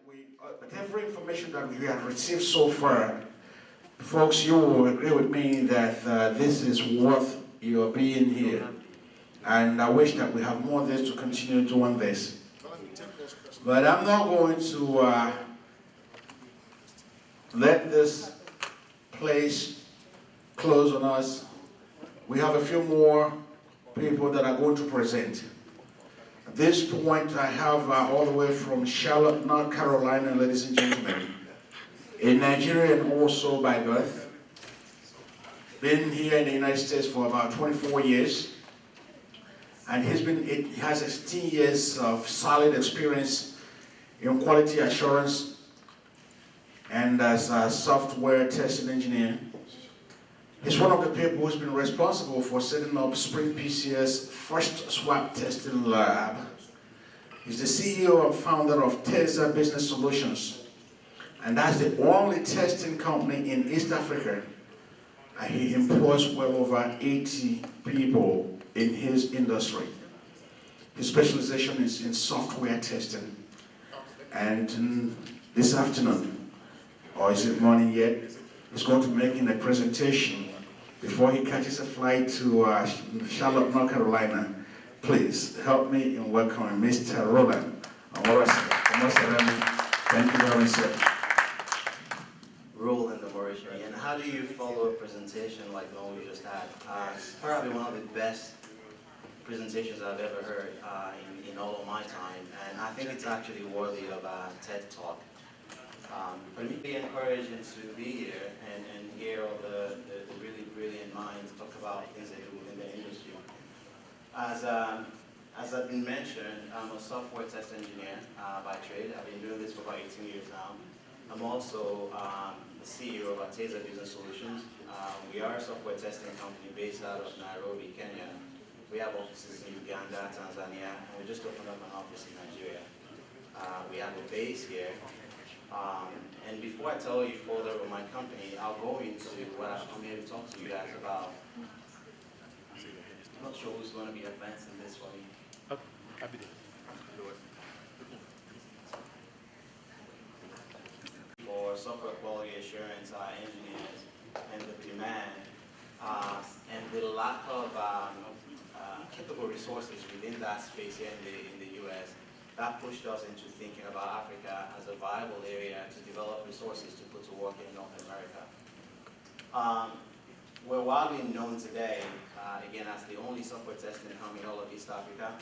With every information that we have received so far, folks, you will agree with me that this is worth your being here. And I wish that we have more of this to continue doing this. But I'm not going to let this place close on us. We have a few more people that are going to present. At this point, I have all the way from Charlotte, North Carolina, ladies and gentlemen, a Nigerian also by birth, been here in the United States for about 24 years, and he has 16 years of solid experience in quality assurance and as a software testing engineer. He's one of the people who's been responsible for setting up Spring PCS first swap testing lab. He's the CEO and founder of Teza Business Solutions. And that's the only testing company in East Africa. And he employs well over 80 people in his industry. His specialization is in software testing. And this afternoon, or is it morning yet, he's going to be making a presentation before he catches a flight to Charlotte, North Carolina. Please help me in welcoming Mr. Roland. Thank you very much, sir. Roland Amorishmi. And how do you follow a presentation like the one we just had? Probably one of the best presentations I've ever heard in all of my time. And I think it's actually worthy of a TED Talk. But me be encouraged to be here and hear all the really brilliant minds talk about things they do within the industry. As I've been mentioned, I'm a software test engineer by trade. I've been doing this for about 18 years now. I'm also the CEO of Teza Business Solutions. We are a software testing company based out of Nairobi, Kenya. We have offices in Uganda, Tanzania, and we just opened up an office in Nigeria. We have a base here. And before I tell you further about my company, I'll go into what I've come here to talk to you guys about. I'm not sure who's going to be advancing this for me. Okay, happy day. For software quality assurance engineers and the demand and the lack of capable resources within that space here in the US, that pushed us into thinking about Africa as a viable area to develop resources to put to work in North America. We're widely known today, again, as the only software testing company in all of East Africa.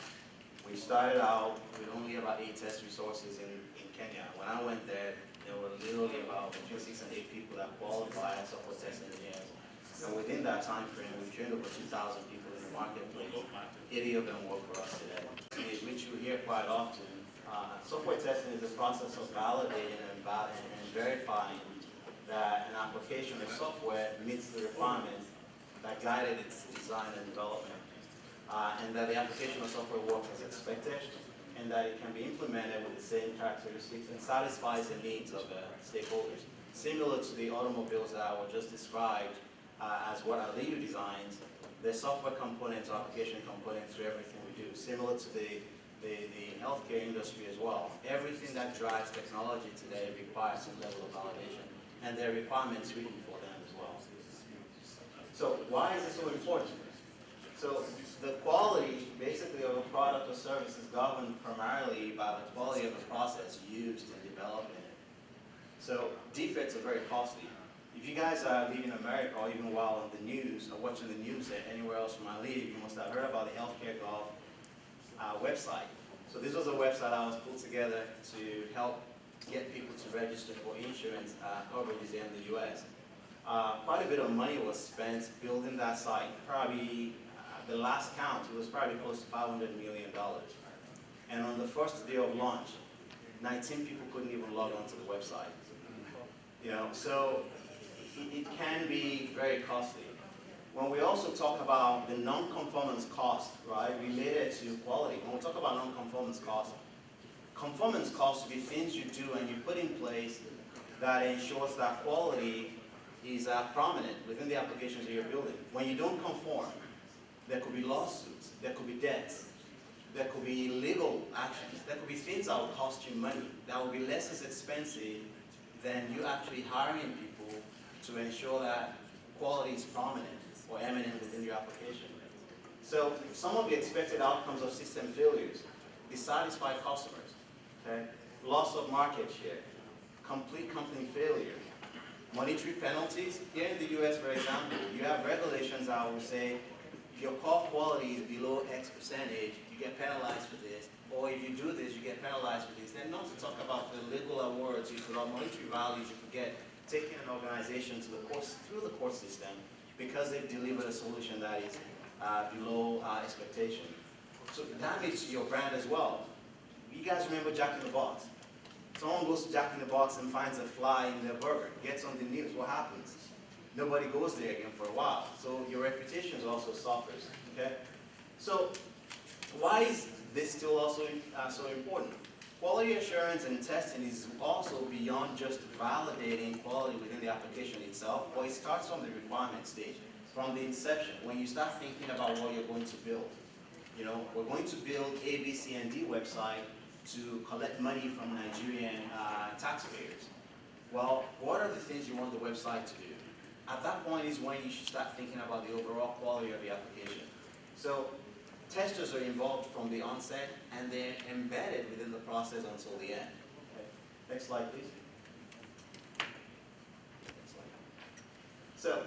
We started out with only about 8 test resources in Kenya. When I went there were literally about between 6 and 8 people that qualified as software test engineers. And within that time frame, we've trained over 2,000 people in the marketplace. 80 of them work for us today. Which you hear quite often. Software testing is the process of validating and verifying that an application of software meets the requirements that guided its design and development, and that the application of software works as expected, and that it can be implemented with the same characteristics and satisfies the needs of the stakeholders. Similar to the automobiles that I just described as what our leader designs, the software components, application components to everything we do. Similar to the healthcare industry as well. Everything that drives technology today requires some level of validation, and there are requirements written for them as well. So why is this so important? So the quality, basically, of a product or service is governed primarily by the quality of the process used in developing it. So defects are very costly. If you guys live in America, or even while on the news, or watching the news anywhere else you might live, you must have heard about the Healthcare Gov website. So this was a website I was put together to help get people to register for insurance coverages in the US. Quite a bit of money was spent building that site. Probably, the last count, it was probably close to $500 million. And on the first day of launch, 19 people couldn't even log on to the website. You know, so it can be very costly. When we also talk about the non-conformance cost, right, related to quality, when we talk about non-conformance cost, conformance costs will be things you do and you put in place that ensures that quality is prominent within the applications that you're building. When you don't conform, there could be lawsuits, there could be debts. There could be legal actions. There could be things that will cost you money. That will be less as expensive than you actually hiring people to ensure that quality is prominent or eminent within your application. So some of the expected outcomes of system failures: dissatisfied customers, okay? Loss of market share, complete company failure, monetary penalties. Here in the US, for example, you have regulations that will say if your call quality is below X percentage, you get penalized for this, or if you do this, you get penalized for this. Then not to talk about the legal awards, you could have monetary values you could get taking an organization to the course, through the court system because they've delivered a solution that is below expectation. So damage to your brand as well. You guys remember Jack in the Box? Someone goes to Jack in the Box and finds a fly in their burger, gets on the news, what happens? Nobody goes there again for a while. So your reputation also suffers, okay? So why is this still also so important? Quality assurance and testing is also beyond just validating quality within the application itself, but it starts from the requirement stage, from the inception, when you start thinking about what you're going to build. You know, we're going to build A, B, C, and D website to collect money from Nigerian taxpayers. Well, what are the things you want the website to do? At that point is when you should start thinking about the overall quality of the application. So testers are involved from the onset, and they're embedded within the process until the end. Okay. Next slide, please. Next slide. So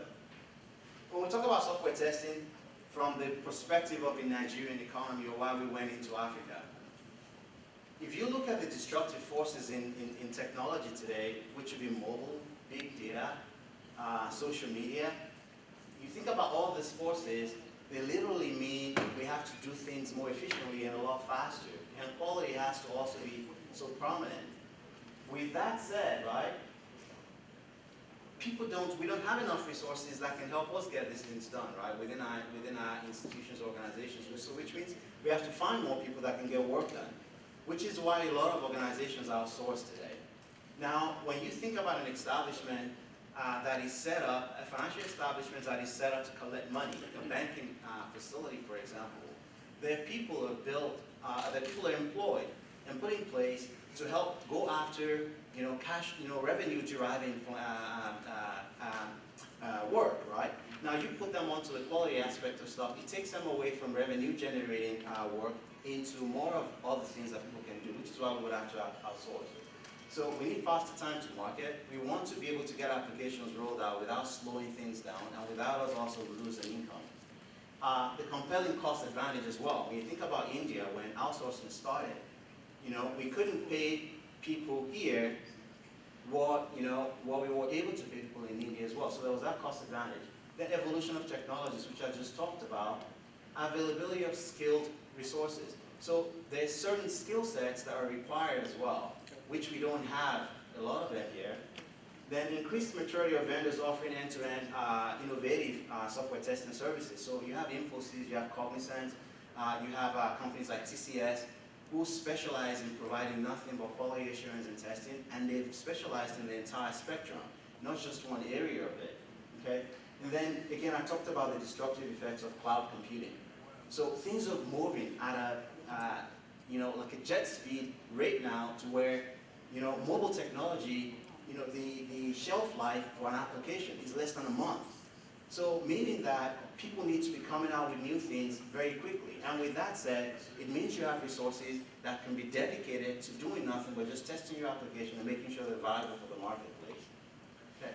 when we talk about software testing from the perspective of the Nigerian economy, or why we went into Africa, if you look at the destructive forces in technology today, which would be mobile, big data, social media, you think about all these forces, they literally mean we have to do things more efficiently and a lot faster. And quality has to also be so prominent. With that said, right, we don't have enough resources that can help us get these things done, right, within our institutions, organizations, so which means we have to find more people that can get work done, which is why a lot of organizations are outsourced today. Now, when you think about an establishment that is set up, a financial establishment that is set up to collect money, a banking facility, for example, their people are built, their people are employed and put in place to help go after, cash, revenue deriving from work, right? Now you put them onto the quality aspect of stuff. It takes them away from revenue generating work into more of other things that people can do, which is why we would have to outsource. So we need faster time to market. We want to be able to get applications rolled out without slowing things down and without us also losing income. The compelling cost advantage as well. When you think about India, when outsourcing started, we couldn't pay people here what we were able to pay people in India as well. So there was that cost advantage. The evolution of technologies, which I just talked about, availability of skilled resources. So there's certain skill sets that are required as well, which we don't have a lot of them here. Then increased maturity of vendors offering end-to-end innovative software testing services. So you have Infosys, you have Cognizant, you have companies like TCS, who specialize in providing nothing but quality assurance and testing, and they've specialized in the entire spectrum, not just one area of it, okay? And then, again, I talked about the destructive effects of cloud computing. So things are moving at like a jet speed rate now to where, mobile technology, the shelf life for an application is less than a month. So meaning that people need to be coming out with new things very quickly. And with that said, it means you have resources that can be dedicated to doing nothing but just testing your application and making sure they're viable for the marketplace. Okay.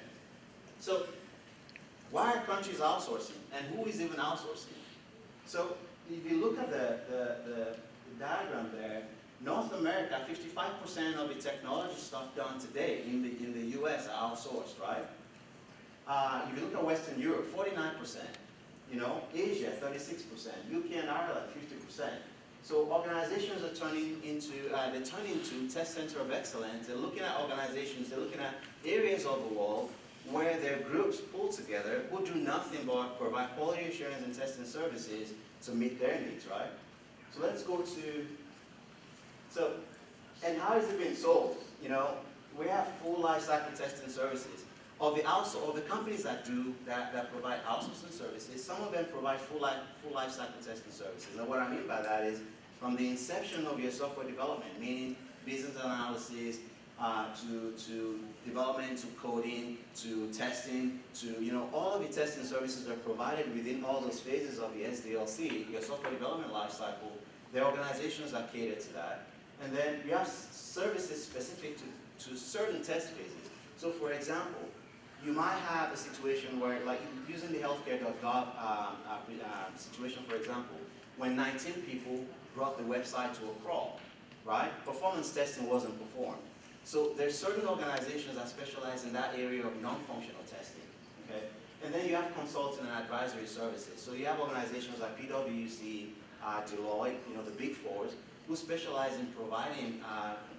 So why are countries outsourcing? And who is even outsourcing? So if you look at the diagram there, North America, 55% of the technology stuff done today in the US are outsourced, right? If you look at Western Europe, 49%. Asia, 36%. UK and Ireland, 50%. So organizations are turning into test center of excellence. They're looking at organizations, they're looking at areas of the world where their groups pull together who do nothing but provide quality assurance and testing services to meet their needs, right? So let's go to, and how is it being sold? We have full life cycle testing services. Of the companies that provide outsourcing services, some of them provide full life cycle testing services. And what I mean by that is, from the inception of your software development, meaning business analysis, to development, to coding, to testing, to, all of the testing services are provided within all those phases of the SDLC, your software development lifecycle. The organizations are catered to that. And then you have services specific to certain test phases. So for example, you might have a situation where, like using the healthcare.gov situation, for example, when 19 people brought the website to a crawl, right? Performance testing wasn't performed. So there's certain organizations that specialize in that area of non-functional testing, okay? And then you have consulting and advisory services. So you have organizations like PwC, Deloitte, the big fours, who specialize in providing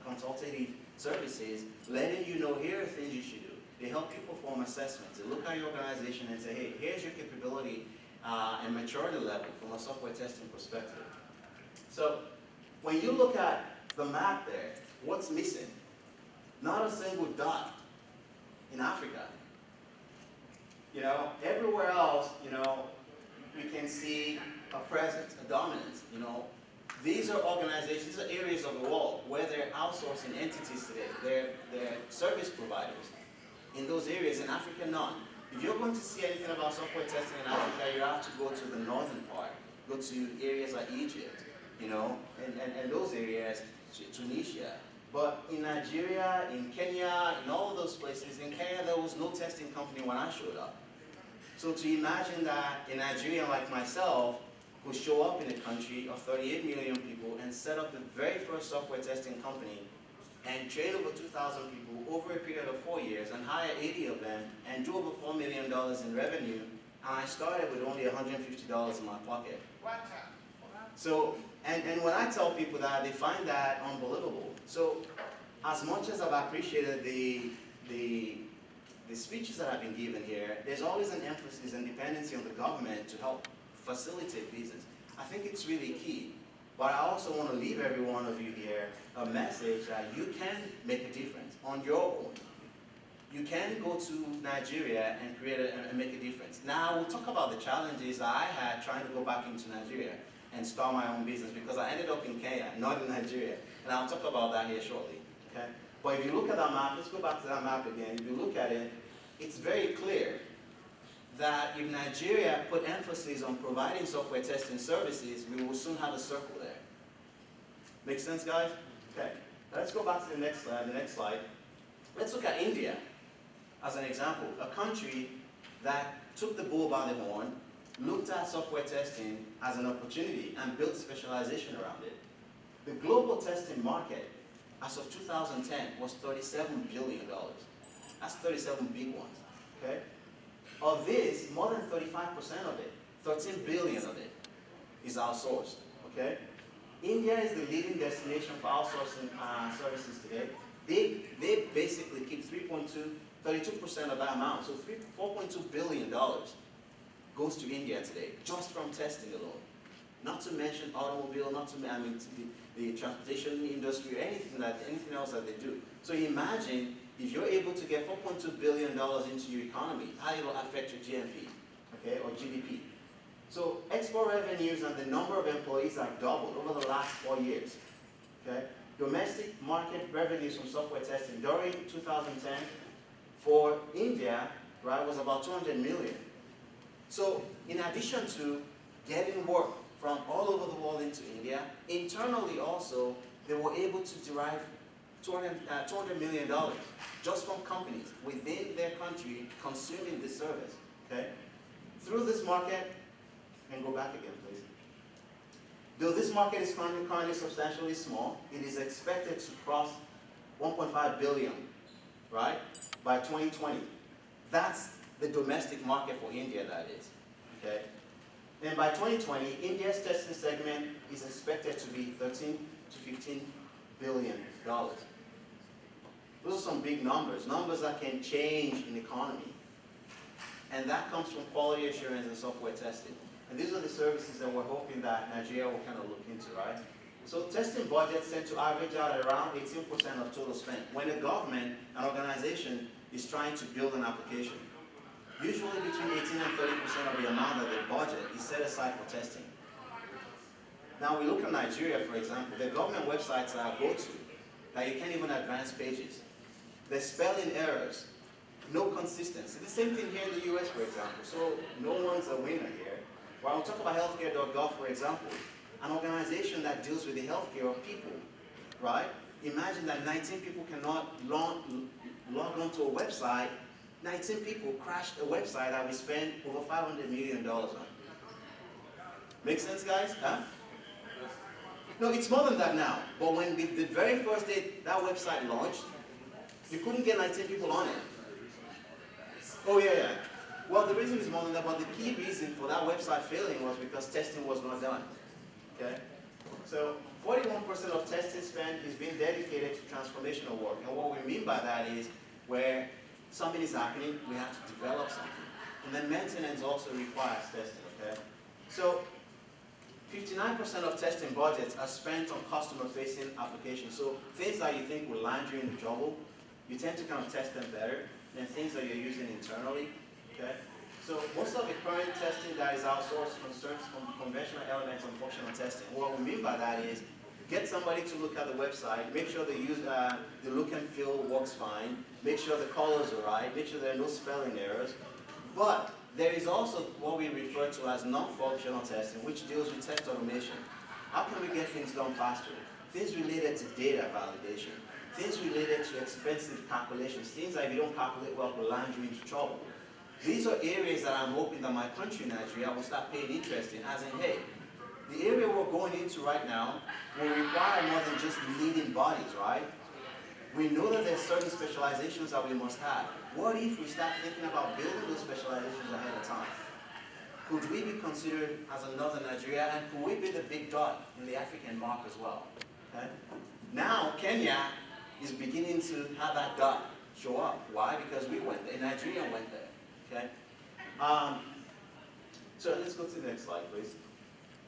consultative services, letting you know, here are things you should do. They help you perform assessments. They look at your organization and say, hey, here's your capability and maturity level from a software testing perspective. So when you look at the map there, what's missing? Not a single dot in Africa. Everywhere else, you can see a presence, a dominance, These are organizations, these are areas of the world where they're outsourcing entities today. They're service providers. In those areas, in Africa, none. If you're going to see anything about software testing in Africa, you have to go to the northern part. Go to areas like Egypt, and those areas, Tunisia. But in Nigeria, in Kenya, in all of those places, in Kenya there was no testing company when I showed up. So to imagine that a Nigerian like myself would show up in a country of 38 million people and set up the very first software testing company and train over 2,000 people over a period of 4 years and hire 80 of them and do over $4 million in revenue, and I started with only $150 in my pocket. So, and when I tell people that, they find that unbelievable. So, as much as I've appreciated the speeches that have been given here, there's always an emphasis and dependency on the government to help facilitate business. I think it's really key. But I also want to leave every one of you here a message that you can make a difference on your own. You can go to Nigeria and make a difference. Now, we'll talk about the challenges that I had trying to go back into Nigeria and start my own business, because I ended up in Kenya, not in Nigeria. And I'll talk about that here shortly, okay? But if you look at that map, let's go back to that map again. If you look at it, it's very clear that if Nigeria put emphasis on providing software testing services, we will soon have a circle there. Make sense, guys? Okay. Let's go back to the next slide. Let's look at India as an example. A country that took the bull by the horn, looked at software testing as an opportunity, and built specialization around it. The global testing market, as of 2010, was $37 billion. That's 37 big ones, okay? Of this, more than 35% of it, 13 billion of it, is outsourced, okay? India is the leading destination for outsourcing services today. They basically keep 32% of that amount, so $4.2 billion goes to India today, just from testing alone. Not to mention automobile, the transportation industry, or anything else that they do. So imagine if you're able to get $4.2 billion into your economy, how it will affect your GNP, okay, or GDP. So export revenues and the number of employees have doubled over the last 4 years, okay? Domestic market revenues from software testing during 2010 for India, right, was about 200 million. So in addition to getting work from all over the world into India, internally also, they were able to derive $200 million just from companies within their country consuming this service, okay? Through this market, and go back again, please. Though this market is currently substantially small, it is expected to cross 1.5 billion, right, by 2020. That's the domestic market for India, that is, okay? And by 2020, India's testing segment is expected to be 13 to 15 billion dollars. Those are some big numbers that can change an economy. And that comes from quality assurance and software testing. And these are the services that we're hoping that Nigeria will kind of look into, right? So testing budgets tend to average out at around 18% of total spend when a government, an organization, is trying to build an application. Usually between 18 and 30% of the amount of the budget is set aside for testing. Now we look at Nigeria, for example, the government websites are go-to, that you can't even advance pages. There's spelling errors, no consistency. The same thing here in the US, for example. So no one's a winner here. While we talk about healthcare.gov, for example, an organization that deals with the healthcare of people, right? Imagine that 19 people cannot log onto a website. 19 people crashed a website that we spent over $500 million on. Make sense, guys? Huh? No, it's more than that now. But when the very first day that website launched, you couldn't get 19 people on it. Oh yeah. Well, the reason is more than that, but the key reason for that website failing was because testing was not done. Okay? So 41% of testing spend is being dedicated to transformational work. And what we mean by that is where something is happening, we have to develop something. And then maintenance also requires testing, okay? So 59% of testing budgets are spent on customer-facing applications. So things that you think will land you into trouble, you tend to kind of test them better than things that you're using internally, okay? So most of the current testing that is outsourced concerns conventional elements and functional testing. What we mean by that is get somebody to look at the website, make sure the look and feel works fine, make sure the colors are right, make sure there are no spelling errors. But there is also what we refer to as non-functional testing, which deals with test automation. How can we get things done faster? Things related to data validation, things related to expensive calculations, things that if you don't calculate well will land you into trouble. These are areas that I'm hoping that my country, Nigeria, will start paying interest in, as in, hey, the area we're going into right now will require more than just leading bodies, right? We know that there's certain specializations that we must have. What if we start thinking about building those specializations ahead of time? Could we be considered as another Nigeria, and could we be the big dot in the African mark as well? Okay? Now, Kenya is beginning to have that dot show up. Why? Because we went there. Nigeria went there. Okay? So let's go to the next slide, please.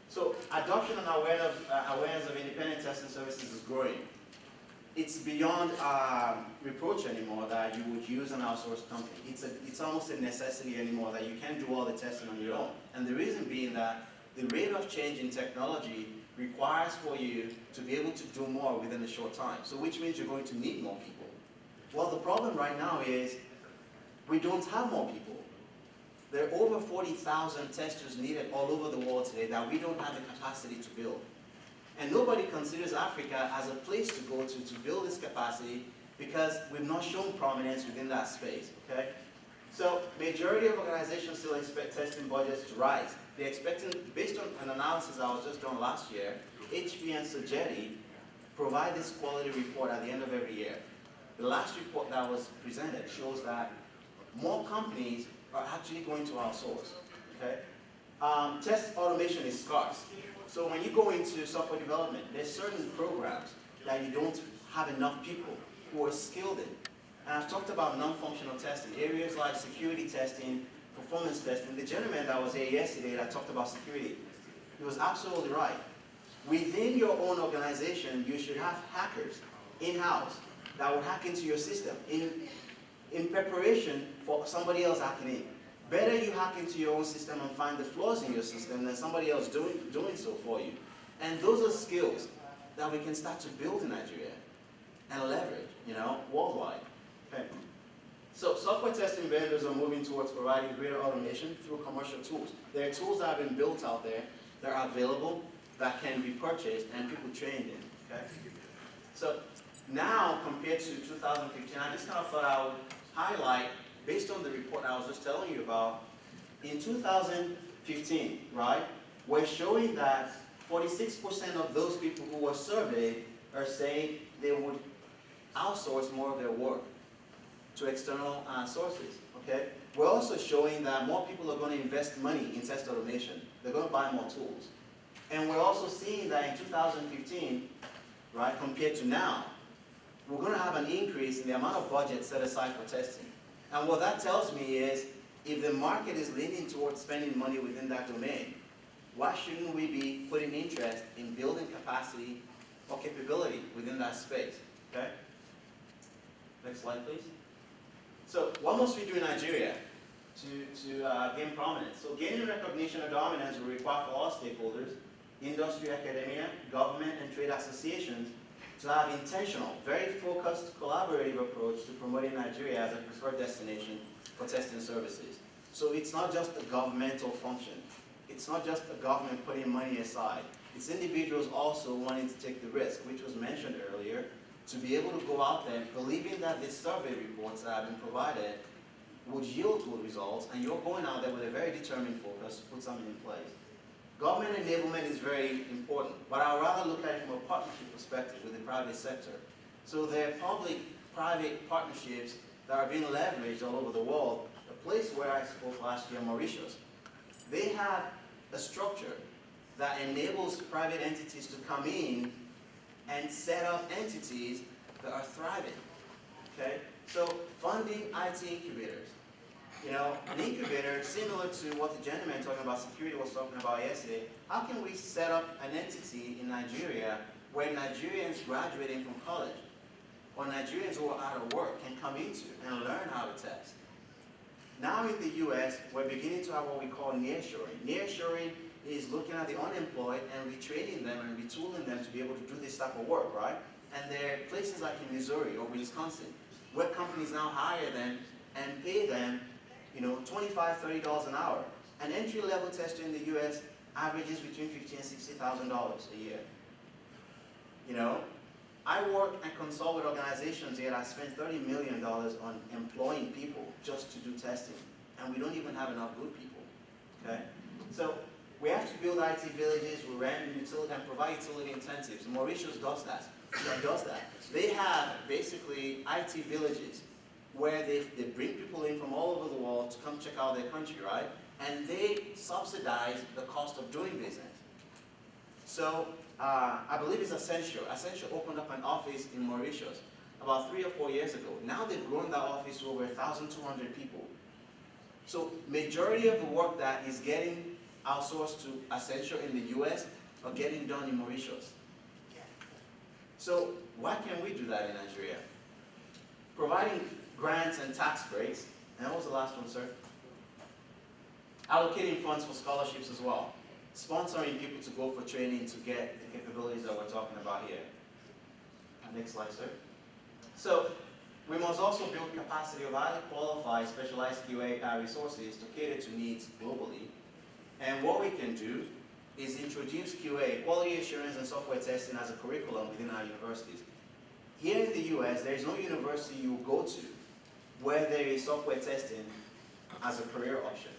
So adoption and awareness of independent testing services is growing. It's beyond reproach anymore that you would use an outsourced company. It's almost a necessity anymore that you can't do all the testing on your own. And the reason being that the rate of change in technology requires for you to be able to do more within a short time. So which means you're going to need more people. Well, the problem right now is we don't have more people. There are over 40,000 testers needed all over the world today that we don't have the capacity to build. And nobody considers Africa as a place to go to build this capacity because we've not shown prominence within that space, okay? So majority of organizations still expect testing budgets to rise. They're expecting, based on an analysis I was just done last year, HP and Sogeti provide this quality report at the end of every year. The last report that was presented shows that more companies are actually going to outsource, okay? Test automation is scarce. So when you go into software development, there's certain programs that you don't have enough people who are skilled in. And I've talked about non-functional testing, areas like security testing, performance testing. The gentleman that was here yesterday that talked about security, he was absolutely right. Within your own organization, you should have hackers in-house that will hack into your system in preparation for somebody else hacking in. Better you hack into your own system and find the flaws in your system than somebody else doing so for you. And those are skills that we can start to build in Nigeria and leverage, worldwide. Okay. So software testing vendors are moving towards providing greater automation through commercial tools. There are tools that have been built out there that are available, that can be purchased and people trained in. Okay. So now compared to 2015, I just kind of thought I would highlight, based on the report I was just telling you about, in 2015, right, we're showing that 46% of those people who were surveyed are saying they would outsource more of their work to external sources, okay? We're also showing that more people are going to invest money in test automation. They're going to buy more tools. And we're also seeing that in 2015, right, compared to now, we're going to have an increase in the amount of budget set aside for testing. And what that tells me is, if the market is leaning towards spending money within that domain, why shouldn't we be putting interest in building capacity or capability within that space, okay? Next slide, please. So what must we do in Nigeria to gain prominence? So gaining recognition or dominance will require for all stakeholders industry, academia, government, and trade associations to have intentional, very focused, collaborative approach to promoting Nigeria as a preferred destination for testing services. So it's not just a governmental function. It's not just the government putting money aside. It's individuals also wanting to take the risk, which was mentioned earlier, to be able to go out there believing that the survey reports that have been provided would yield good results, and you're going out there with a very determined focus to put something in place. Government enablement is very important, but I'd rather look at it from a partnership perspective with the private sector. So there are public-private partnerships that are being leveraged all over the world. A place where I spoke last year, Mauritius, they have a structure that enables private entities to come in and set up entities that are thriving, okay? So funding IT incubators. You know, an incubator, similar to what the gentleman talking about security was talking about yesterday, how can we set up an entity in Nigeria where Nigerians graduating from college or Nigerians who are out of work can come into and learn how to test? Now in the US, we're beginning to have what we call nearshoring. Nearshoring is looking at the unemployed and retraining them and retooling them to be able to do this type of work, right? And there are places like in Missouri or Wisconsin where companies now hire them and pay them, you know, $25, $30 an hour. An entry-level tester in the US averages between $50,000 and $60,000 a year. You know, I work and consult with organizations here that spend $30 million on employing people just to do testing, and we don't even have enough good people, okay? So we have to build IT villages, we rent utility and provide utility incentives. Mauritius does that. They have basically IT villages where they bring people in from all over the world to come check out their country, right? And they subsidize the cost of doing business. So I believe it's Essential. Essential opened up an office in Mauritius about 3 or 4 years ago. Now they've grown that office to over 1,200 people. So majority of the work that is getting outsourced to Essential in the US are getting done in Mauritius. So why can't we do that in Nigeria? Providing grants and tax breaks, and what was the last one, sir? Allocating funds for scholarships as well. Sponsoring people to go for training to get the capabilities that we're talking about here. Next slide, sir. So we must also build capacity of highly qualified specialized QA resources to cater to needs globally. And what we can do is introduce QA, quality assurance and software testing as a curriculum within our universities. Here in the US, there is no university you go to where there is software testing as a career option.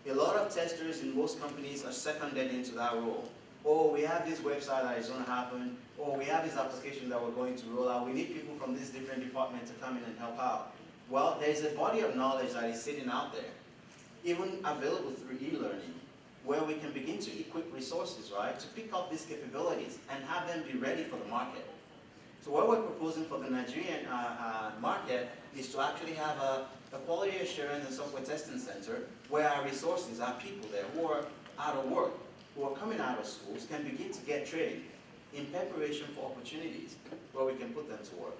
A lot of testers in most companies are seconded into that role. Oh, we have this website that is going to happen. Or we have this application that we're going to roll out. We need people from this different department to come in and help out. Well, there's a body of knowledge that is sitting out there, even available through e-learning, where we can begin to equip resources, right, to pick up these capabilities and have them be ready for the market. So what we're proposing for the Nigerian market is to actually have a quality assurance and software testing center where our resources, our people there who are out of work, who are coming out of schools, can begin to get training in preparation for opportunities where we can put them to work.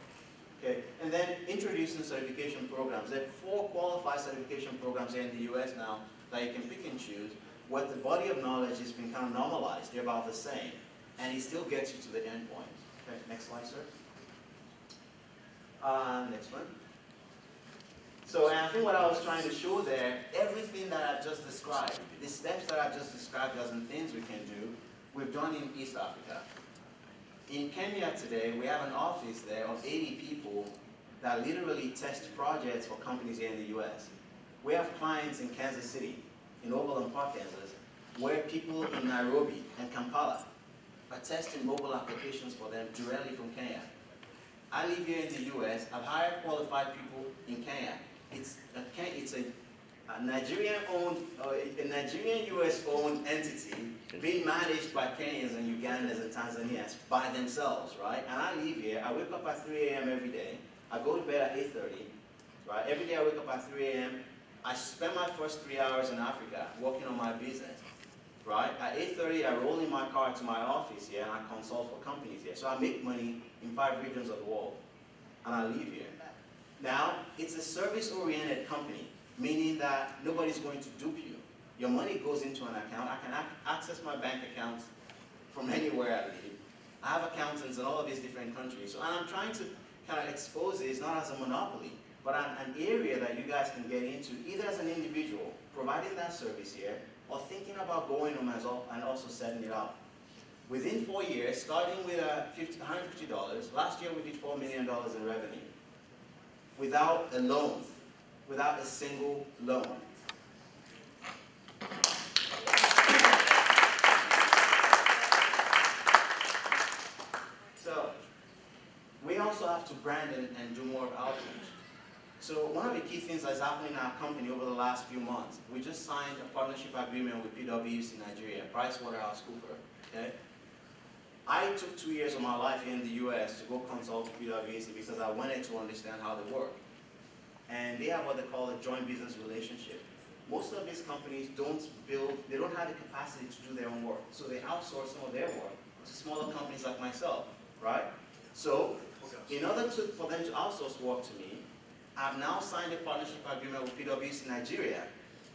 Okay, and then introducing certification programs. There are 4 qualified certification programs here in the US now that you can pick and choose, where the body of knowledge has been kind of normalized. They're about the same, and it still gets you to the end point. Okay, next slide, sir. Next one. So, and I think what I was trying to show there, everything that I've just described, the steps that I've just described as in things we can do, we've done in East Africa. In Kenya today, we have an office there of 80 people that literally test projects for companies here in the US. We have clients in Kansas City, in Overland Park, Kansas, where people in Nairobi and Kampala are testing mobile applications for them directly from Kenya. I live here in the US. I've hired qualified people in Kenya. It's a Nigerian-owned, a Nigerian-US-owned entity being managed by Kenyans and Ugandans and Tanzanians by themselves, right? And I live here. I wake up at 3 a.m. every day. I go to bed at 8:30, right? Every day I wake up at 3 a.m. I spend my first 3 hours in Africa working on my business, right? At 8:30, I roll in my car to my office here and I consult for companies here. So I make money in 5 regions of the world, and I live here. Now, it's a service-oriented company, meaning that nobody's going to dupe you. Your money goes into an account. I can access my bank account from anywhere, I believe. I have accountants in all of these different countries. So I'm trying to kind of expose this not as a monopoly, but an area that you guys can get into, either as an individual, providing that service here, or thinking about going home and also setting it up. Within 4 years, starting with $150, last year we did $4 million in revenue. Without a loan, without a single loan. So, we also have to brand and do more outreach. So one of the key things that's happening in our company over the last few months, we just signed a partnership agreement with PwC Nigeria, PricewaterhouseCoopers, okay? I took 2 years of my life in the US to go consult with PwC because I wanted to understand how they work. And they have what they call a joint business relationship. Most of these companies they don't have the capacity to do their own work. So they outsource some of their work to smaller companies like myself, right? So, in order for them to outsource work to me, I've now signed a partnership agreement with PwC Nigeria,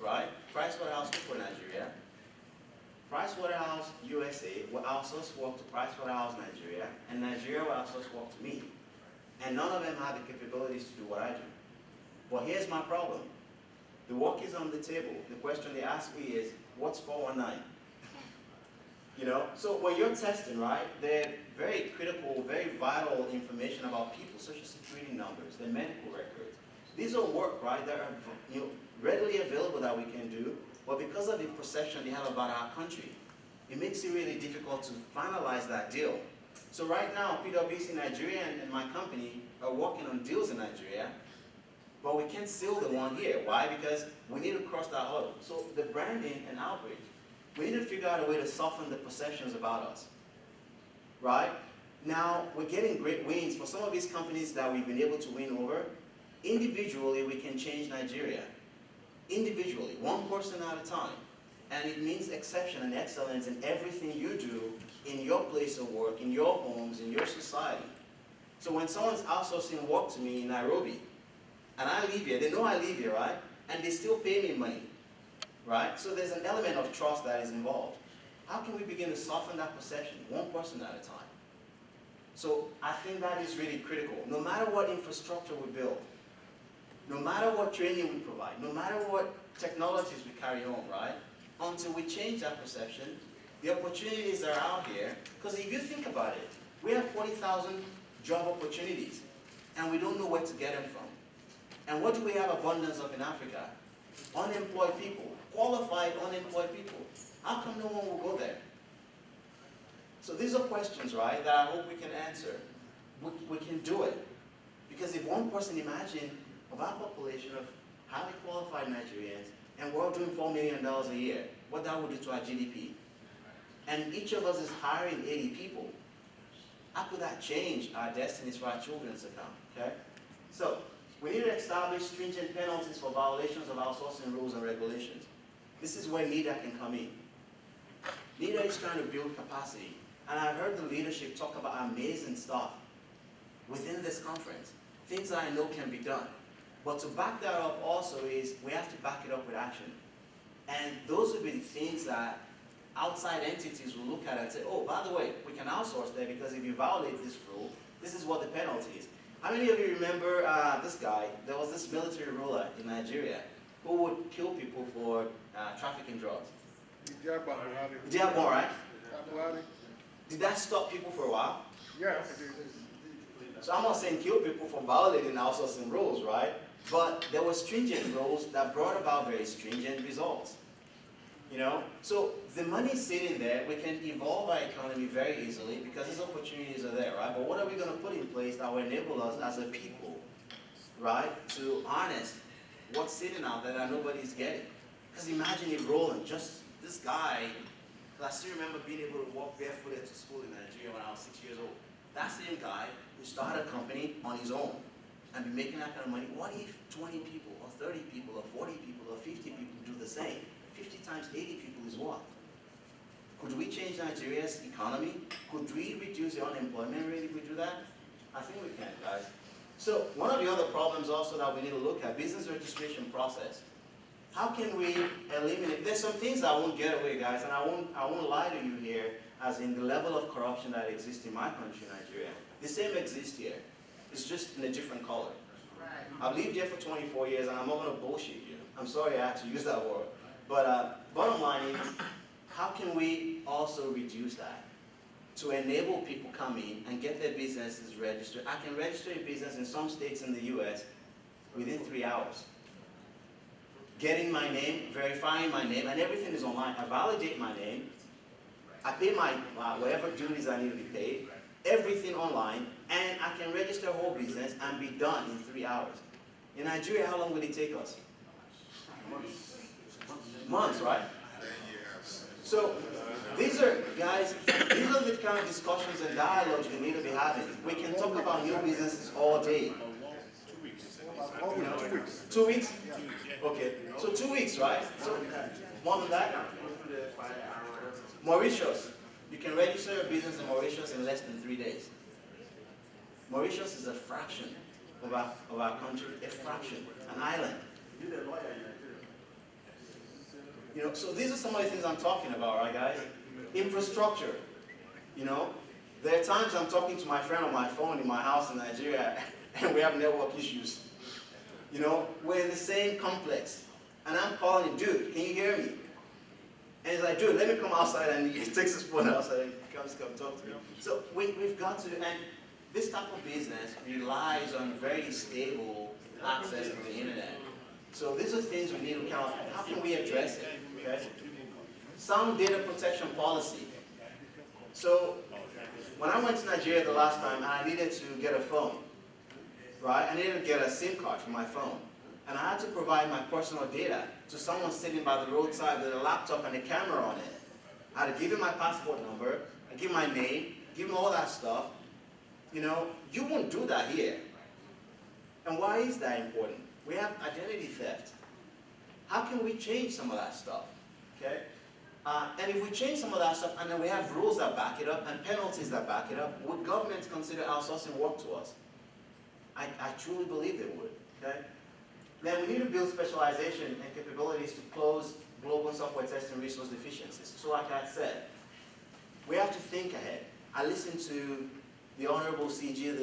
right? PricewaterhouseCoopers Nigeria. Pricewaterhouse USA will outsource work to Pricewaterhouse Nigeria, and Nigeria will outsource work to me. And none of them have the capabilities to do what I do. But here's my problem. The work is on the table. The question they ask me is, what's 419? You know, so when you're testing, right, they're very critical, very vital information about people, social security numbers, their medical records. These are work, right, that are readily available that we can do, but because of the perception they have about our country, it makes it really difficult to finalize that deal. So right now, PwC Nigeria and my company are working on deals in Nigeria, but we can't seal the one here. Why? Because we need to cross that hurdle. So the branding and outreach, we need to figure out a way to soften the perceptions about us, right? Now, we're getting great wins for some of these companies that we've been able to win over. Individually, we can change Nigeria. Individually, one person at a time. And it means exception and excellence in everything you do in your place of work, in your homes, in your society. So when someone's outsourcing work to me in Nairobi, and I live here, they know I live here, right? And they still pay me money, right? So there's an element of trust that is involved. How can we begin to soften that perception, one person at a time? So I think that is really critical. No matter what infrastructure we build, no matter what training we provide, no matter what technologies we carry on, right? Until we change that perception, the opportunities are out here. Because if you think about it, we have 40,000 job opportunities, and we don't know where to get them from. And what do we have abundance of in Africa? Unemployed people, qualified unemployed people. How come no one will go there? So these are questions, right, that I hope we can answer. We can do it. Because if one person, imagine, of our population of highly qualified Nigerians, and we're all doing $4 million a year, what that would do to our GDP. And each of us is hiring 80 people. How could that change our destinies for our children's account, okay? So, we need to establish stringent penalties for violations of outsourcing rules and regulations. This is where Nidict can come in. Nidict is trying to build capacity. And I've heard the leadership talk about amazing stuff within this conference. Things that I know can be done. But to back that up also is, we have to back it up with action. And those would be the things that outside entities will look at and say, oh, by the way, we can outsource there because if you violate this rule, this is what the penalty is. How many of you remember this guy? There was this military ruler in Nigeria who would kill people for trafficking drugs. Diabo, right? Did that stop people for a while? Yes. So I'm not saying kill people for violating outsourcing rules, right? But there were stringent rules that brought about very stringent results. You know? So the money is sitting there. We can evolve our economy very easily because these opportunities are there, right? But what are we going to put in place that will enable us as a people, right, to harness what's sitting out there that nobody's getting? Because imagine if Roland, just this guy, I still remember being able to walk barefooted to school in Nigeria when I was 6 years old. That same guy who started a company on his own and be making that kind of money, what if 20 people or 30 people or 40 people or 50 people do the same? 50 times 80 people is what? Could we change Nigeria's economy? Could we reduce the unemployment rate if we do that? I think we can, guys. So one of the other problems also that we need to look at, business registration process. how can we eliminate, there's some things I won't get away, guys, and I won't lie to you here, as in the level of corruption that exists in my country, Nigeria. The same exists here. It's just in a different color. I've lived here for 24 years, and I'm not going to bullshit you. I'm sorry I had to use that word. But bottom line is, how can we also reduce that to enable people come in and get their businesses registered? I can register a business in some states in the US within 3 hours. Getting my name, verifying my name, and everything is online. I validate my name. I pay my whatever duties I need to be paid. Everything online, and I can register a whole business and be done in 3 hours. In Nigeria, how long would it take us? Months, right? So these are, guys, these are the kind of discussions and dialogues we need to be having. We can talk about new businesses all day. 2 weeks? Okay, so 2 weeks, right? So, more than that? Mauritius. You can register a business in Mauritius in less than 3 days. Mauritius is a fraction of our country, a fraction, an island. You know, so these are some of the things I'm talking about, right, guys? Infrastructure. You know, there are times I'm talking to my friend on my phone in my house in Nigeria, and we have network issues. You know, we're in the same complex, and I'm calling him, dude, can you hear me? And he's like, dude, let me come outside, and he takes his phone outside and comes to come talk to me. So we've got to, and this type of business relies on very stable access to the internet. So these are things we need to count. How can we address it? Okay? Sound data protection policy. So when I went to Nigeria the last time, and I needed to get a phone, right? I needed to get a SIM card for my phone. And I had to provide my personal data to someone sitting by the roadside with a laptop and a camera on it. I had to give him my passport number, I give him my name, give him all that stuff. You know, you won't do that here. And why is that important? We have identity theft. How can we change some of that stuff? Okay? And if we change some of that stuff, and then we have rules that back it up and penalties that back it up, would governments consider outsourcing work to us? I truly believe they would. Okay? Then we need to build specialization and capabilities to close global software testing resource deficiencies. So like I said, we have to think ahead. I listened to the Honorable CG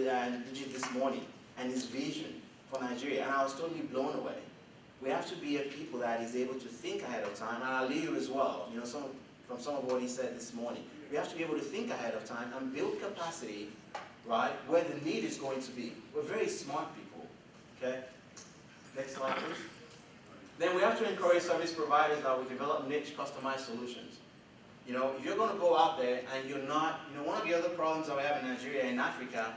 this morning and his vision for Nigeria, and I was totally blown away. We have to be a people that is able to think ahead of time, and I'll leave you as well, you know, from some of what he said this morning. We have to be able to think ahead of time and build capacity, right, where the need is going to be. We're very smart people, okay? Next slide, please. Then we have to encourage service providers that will develop niche customized solutions. You know, if you're going to go out there and you're not, you know, one of the other problems that we have in Nigeria and Africa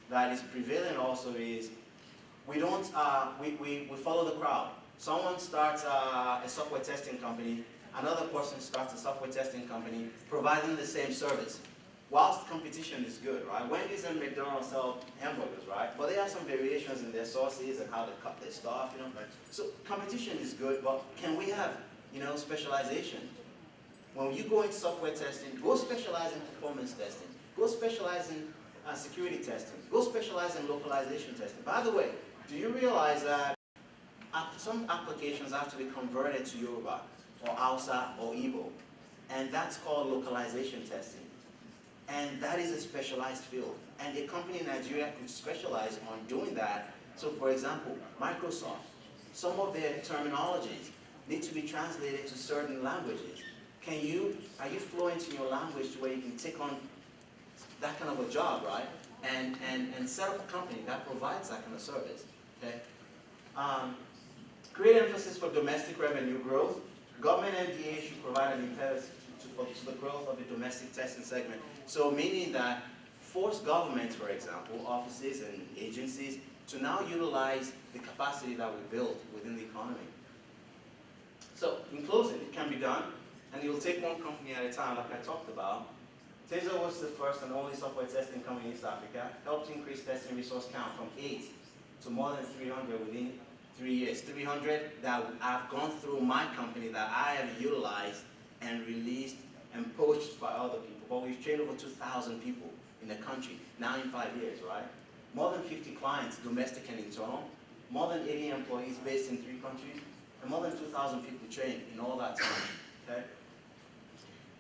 that is prevailing also is we don't, we follow the crowd. Someone starts a software testing company, another person starts a software testing company, providing the same service. Whilst competition is good, right? Wendy's and McDonald's sell hamburgers, right? But they have some variations in their sauces and how they cut their stuff, you know? So competition is good, but can we have, you know, specialization? When you go into software testing, go specialize in performance testing. Go specialize in security testing. Go specialize in localization testing. By the way, do you realize that some applications have to be converted to Yoruba or Hausa or Igbo? And that's called localization testing. And that is a specialized field. And a company in Nigeria could specialize on doing that. So for example, Microsoft, some of their terminologies need to be translated to certain languages. Are you fluent in your language to where you can take on that kind of a job, right? And set up a company that provides that kind of service, okay? Create emphasis for domestic revenue growth. Government MDA should provide an impetus to the growth of the domestic testing segment. So meaning that force governments, for example, offices and agencies, to now utilize the capacity that we built within the economy. So in closing, it can be done, and it will take one company at a time, like I talked about. Taser was the first and only software testing company in East Africa, helped increase testing resource count from 8 to more than 300 within 3 years. 300 that I've gone through my company that I have utilized and released and poached by other people. But we've trained over 2,000 people in the country, now in 5 years, right? More than 50 clients, domestic and internal. More than 80 employees based in 3 countries. and more than 2,000 people trained in all that time, okay?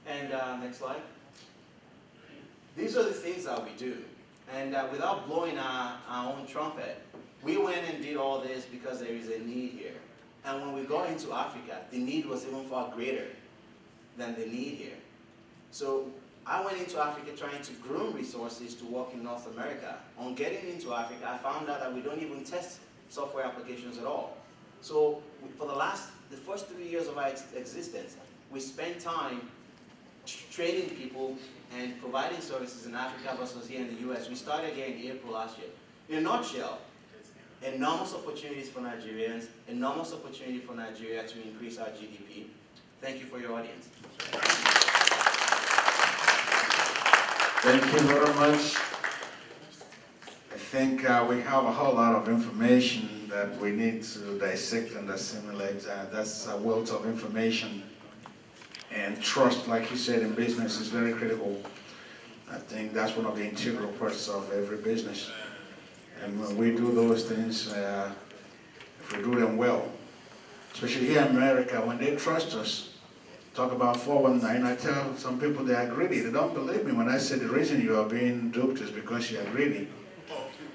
And next slide. These are the things that we do. And without blowing our own trumpet, we went and did all this because there is a need here. And when we got into Africa, the need was even far greater than the need here. So I went into Africa trying to groom resources to work in North America. On getting into Africa, I found out that we don't even test software applications at all. So for the first 3 years of our existence, we spent time training people and providing services in Africa versus here in the US. We started here in April last year. In a nutshell, enormous opportunities for Nigerians, enormous opportunity for Nigeria to increase our GDP. Thank you for your audience. Thank you very much. I think we have a whole lot of information that we need to dissect and assimilate. That's a wealth of information. And trust, like you said, in business is very critical. I think that's one of the integral parts of every business. And when we do those things, if we do them well, especially here in America, when they trust us, talk about 419, I tell some people they are greedy. They don't believe me when I say the reason you are being duped is because you are greedy.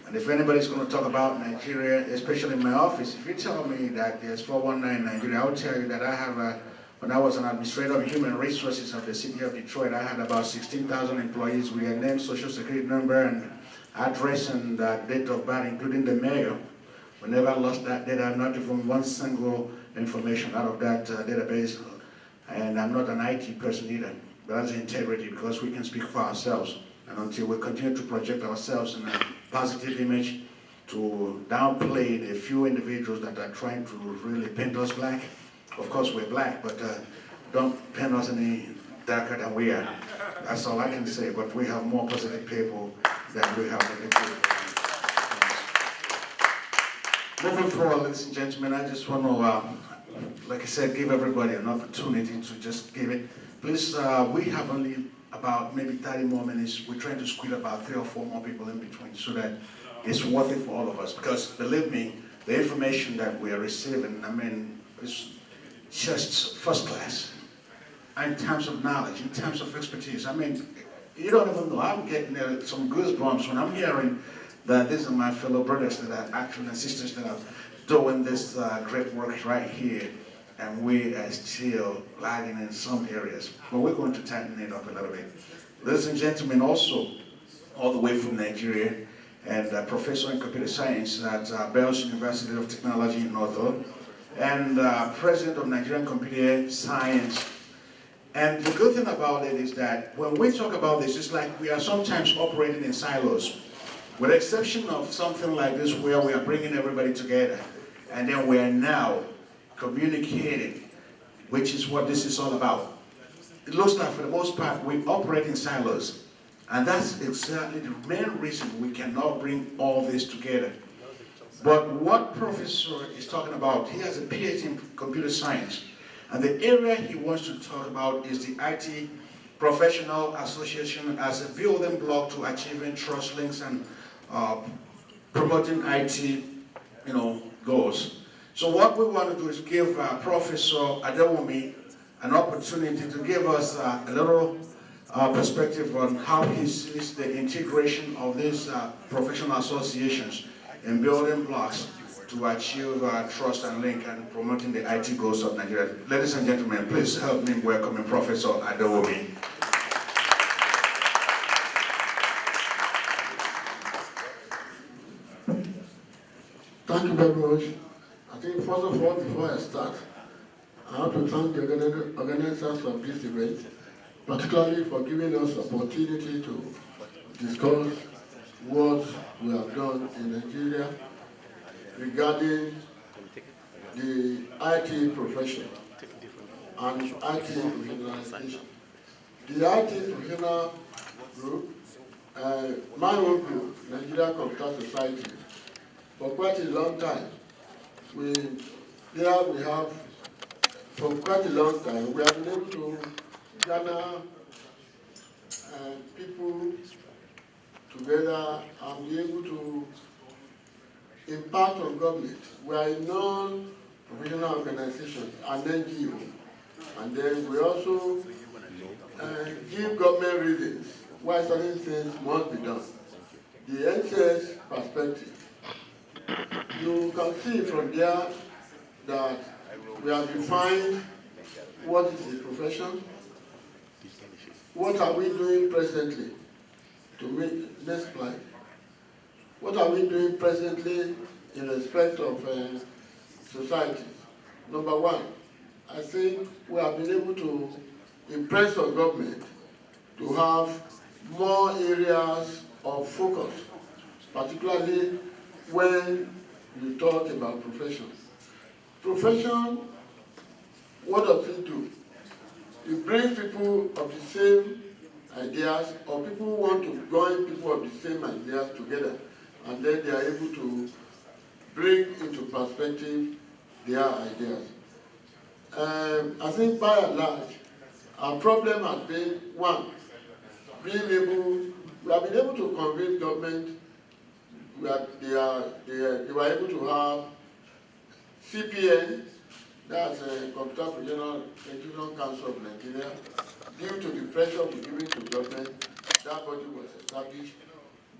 And if anybody's going to talk about Nigeria, especially in my office, if you tell me that there's 419 Nigeria, I'll tell you that I have when I was an administrator of human resources of the city of Detroit, I had about 16,000 employees with their name, social security number, and address and date of birth, including the mayor. We never lost that data, not even one single information out of that database. And I'm not an IT person either, but that's integrity because we can speak for ourselves. And until we continue to project ourselves in a positive image to downplay the few individuals that are trying to really paint us black. Of course we're black, but don't paint us any darker than we are. That's all I can say, but we have more positive people than we have negative people. Moving forward, ladies and gentlemen, I just want to, like I said, give everybody an opportunity to just give it. Please, we have only about maybe 30 more minutes. We're trying to squeeze about 3 or 4 more people in between so that it's worth it for all of us. Because believe me, the information that we are receiving, I mean, it's just first class. In terms of knowledge, in terms of expertise. I mean, you don't even know. I'm getting some goosebumps when I'm hearing that these are my fellow brothers that are actually and sisters that are doing this great work right here. And we are still lagging in some areas. But we're going to tighten it up a little bit. Ladies and gentlemen, also, all the way from Nigeria, and professor in computer science at Bells University of Technology in Northrop, and president of Nigerian Computer Science. And the good thing about it is that when we talk about this, it's like we are sometimes operating in silos. With the exception of something like this where we are bringing everybody together, and then we are now communicating, which is what this is all about. It looks like for the most part we operate in silos. And that's exactly the main reason we cannot bring all this together. But what Professor is talking about, he has a PhD in computer science. And the area he wants to talk about is the IT Professional Association as a building block to achieving trust links and promoting IT, goals. So what we want to do is give Professor Adewumi an opportunity to give us a little perspective on how he sees the integration of these professional associations in building blocks to achieve trust and link and promoting the IT goals of Nigeria. Ladies and gentlemen, please help me welcome Professor Adewumi. Thank you very much. I think first of all, before I start, I have to thank the organizers of this event, particularly for giving us the opportunity to discuss what we have done in Nigeria regarding the IT profession and IT professionalization. The IT professional group, my own group, Nigeria Computer Society, for quite a long time, we have been able to gather people together and be able to impact on government. We are a professional organizations, and NGO. And then we also give government reasons why certain things must be done. The NCS perspective. You can see from there that we have defined what is a profession, what are we doing presently to make, next slide, what are we doing presently in respect of society. Number one, I think we have been able to impress on government to have more areas of focus, particularly when you talk about profession. Profession, what does it do? It brings people of the same ideas, or people who want to join people of the same ideas together, and then they are able to bring into perspective their ideas. I think by and large, our problem has been, one, we have been able to convince government that they were able to have CPN, that's a Computer Protection Council of Nigeria. Due to the pressure we given to government, that body was established.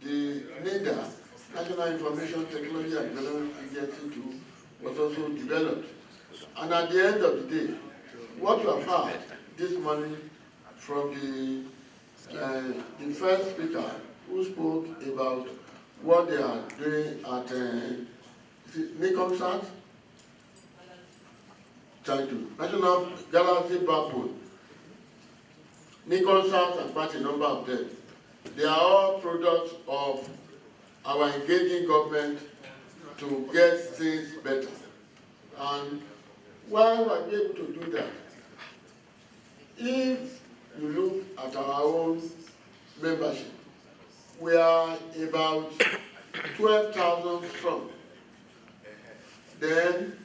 The NIDA, National Information Technology and Development Agency, too, was also developed. And at the end of the day, what you have heard this morning from the first speaker who spoke about what they are doing at NICOMSAT, National Galaxy Backbone, NICOMSAT, and quite a number of them. They are all products of our engaging government to get things better. And why were we able to do that? If you look at our own membership, we are about 12,000 strong. Then,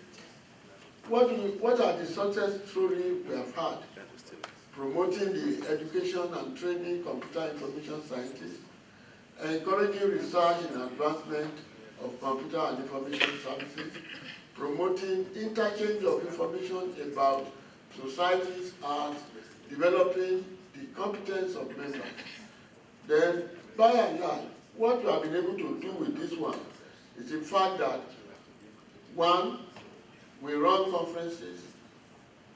what are the success stories we have had? Promoting the education and training computer information scientists, encouraging research and advancement of computer and information services, promoting interchange of information about societies and developing the competence of members. Then, by and large, what we have been able to do with this one is the fact that, one, we run conferences,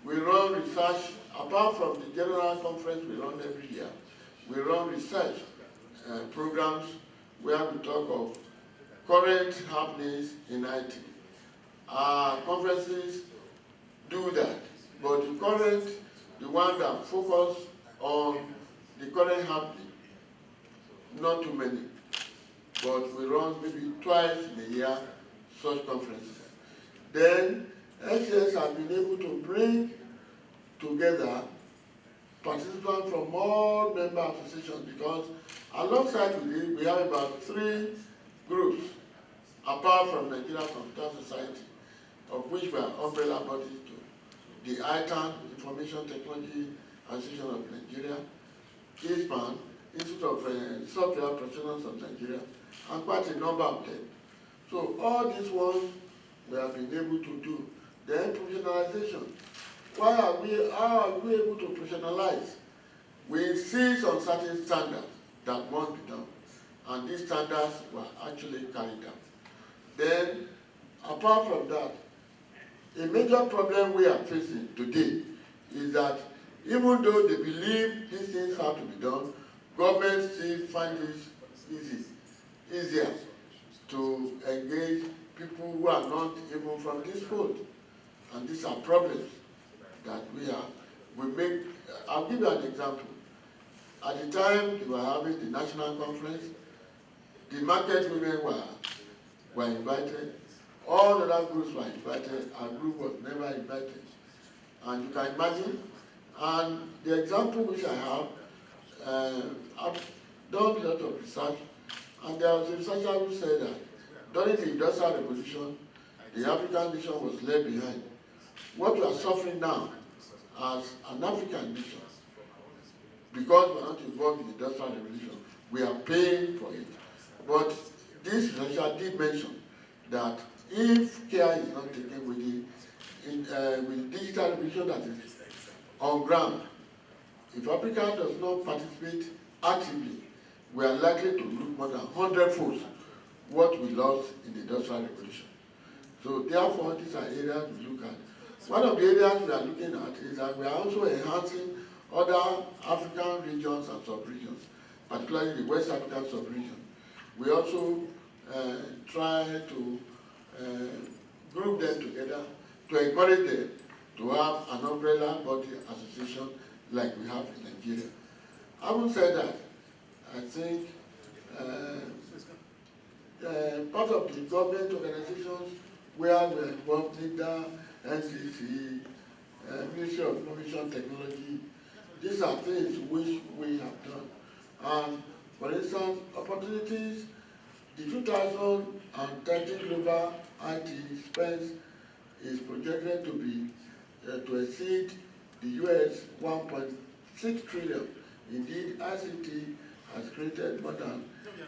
we run research, apart from the general conference we run every year, we run research programs where we talk of current happenings in IT. Our conferences do that, but the one that focus on the current happening, not too many, but we run maybe twice in a year such conferences. Then SCS has been able to bring together participants from all member associations, because alongside with it, we have about 3 groups, apart from Nigeria Computer Society, of which we are umbrella bodies to the ITAN, Information Technology Association of Nigeria, ISPAN, Institute of Software Professionals of Nigeria, and quite a number of them. So all these ones we have been able to do. Then professionalization. How are we able to professionalize? We insist on certain standards that must be done, and these standards were actually carried out. Then, apart from that, a major problem we are facing today is that even though they believe these things have to be done, governments still find it easier to engage people who are not even from this field. And these are problems that we make. I'll give you an example. At the time we were having the national conference, the market women were invited. All the other groups were invited. Our group was never invited. And you can imagine. And the example which I have, I've done a lot of research, and there was a researcher who said that during the Industrial Revolution, the African nation was left behind. What we are suffering now as an African nation, because we are not involved in the Industrial Revolution, we are paying for it. But this researcher did mention that if care is not taken with with digital revolution that is on ground, if Africa does not participate actively, we are likely to lose more than 100-fold what we lost in the Industrial Revolution. So therefore, these are areas we look at. One of the areas we are looking at is that we are also enhancing other African regions and sub-regions, particularly the West African sub-region. We also try to group them together to encourage them to have an umbrella body association like we have in Nigeria. Having said that, I think part of the government organizations where we are involved, NIDA, NCC, Ministry of Information Technology, these are things which we have done. And for instance, opportunities, the 2030 global IT spend is projected to be to exceed the US 1.6 trillion. Indeed, ICT has created more than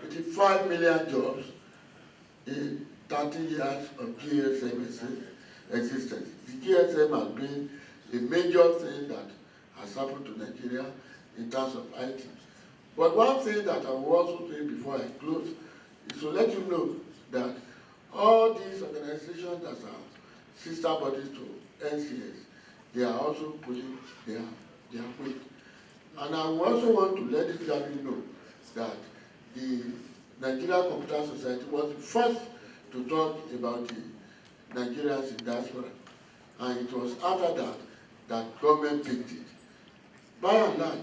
85 million jobs in 30 years of GSM existence. The GSM has been a major thing that has happened to Nigeria in terms of IT. But one thing that I will also say before I close is to let you know that all these organizations that are sister bodies to NCS, they are also putting their weight. And I also want to let this gathering know that the Nigeria Computer Society was the first to talk about the Nigerians in diaspora. And it was after that that government picked it. By and large,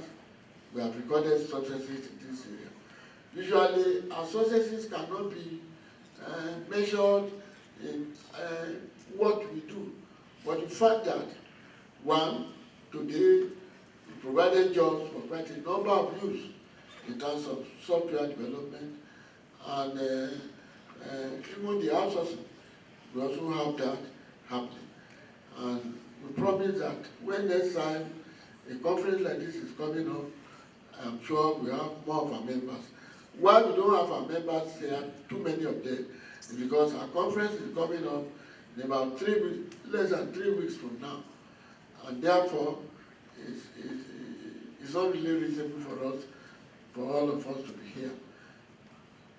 we have recorded successes in this area. Usually, our successes cannot be measured in what we do, but the fact that, one, today, we provided jobs for quite a number of youths in terms of software development, and even the outsourcing, we also have that happening. And we promise that when next time a conference like this is coming up, I'm sure we have more of our members. Why we don't have our members here, too many of them, is because our conference is coming up in about 3 weeks, less than 3 weeks from now. And therefore, it's not really reasonable for us, for all of us to be here.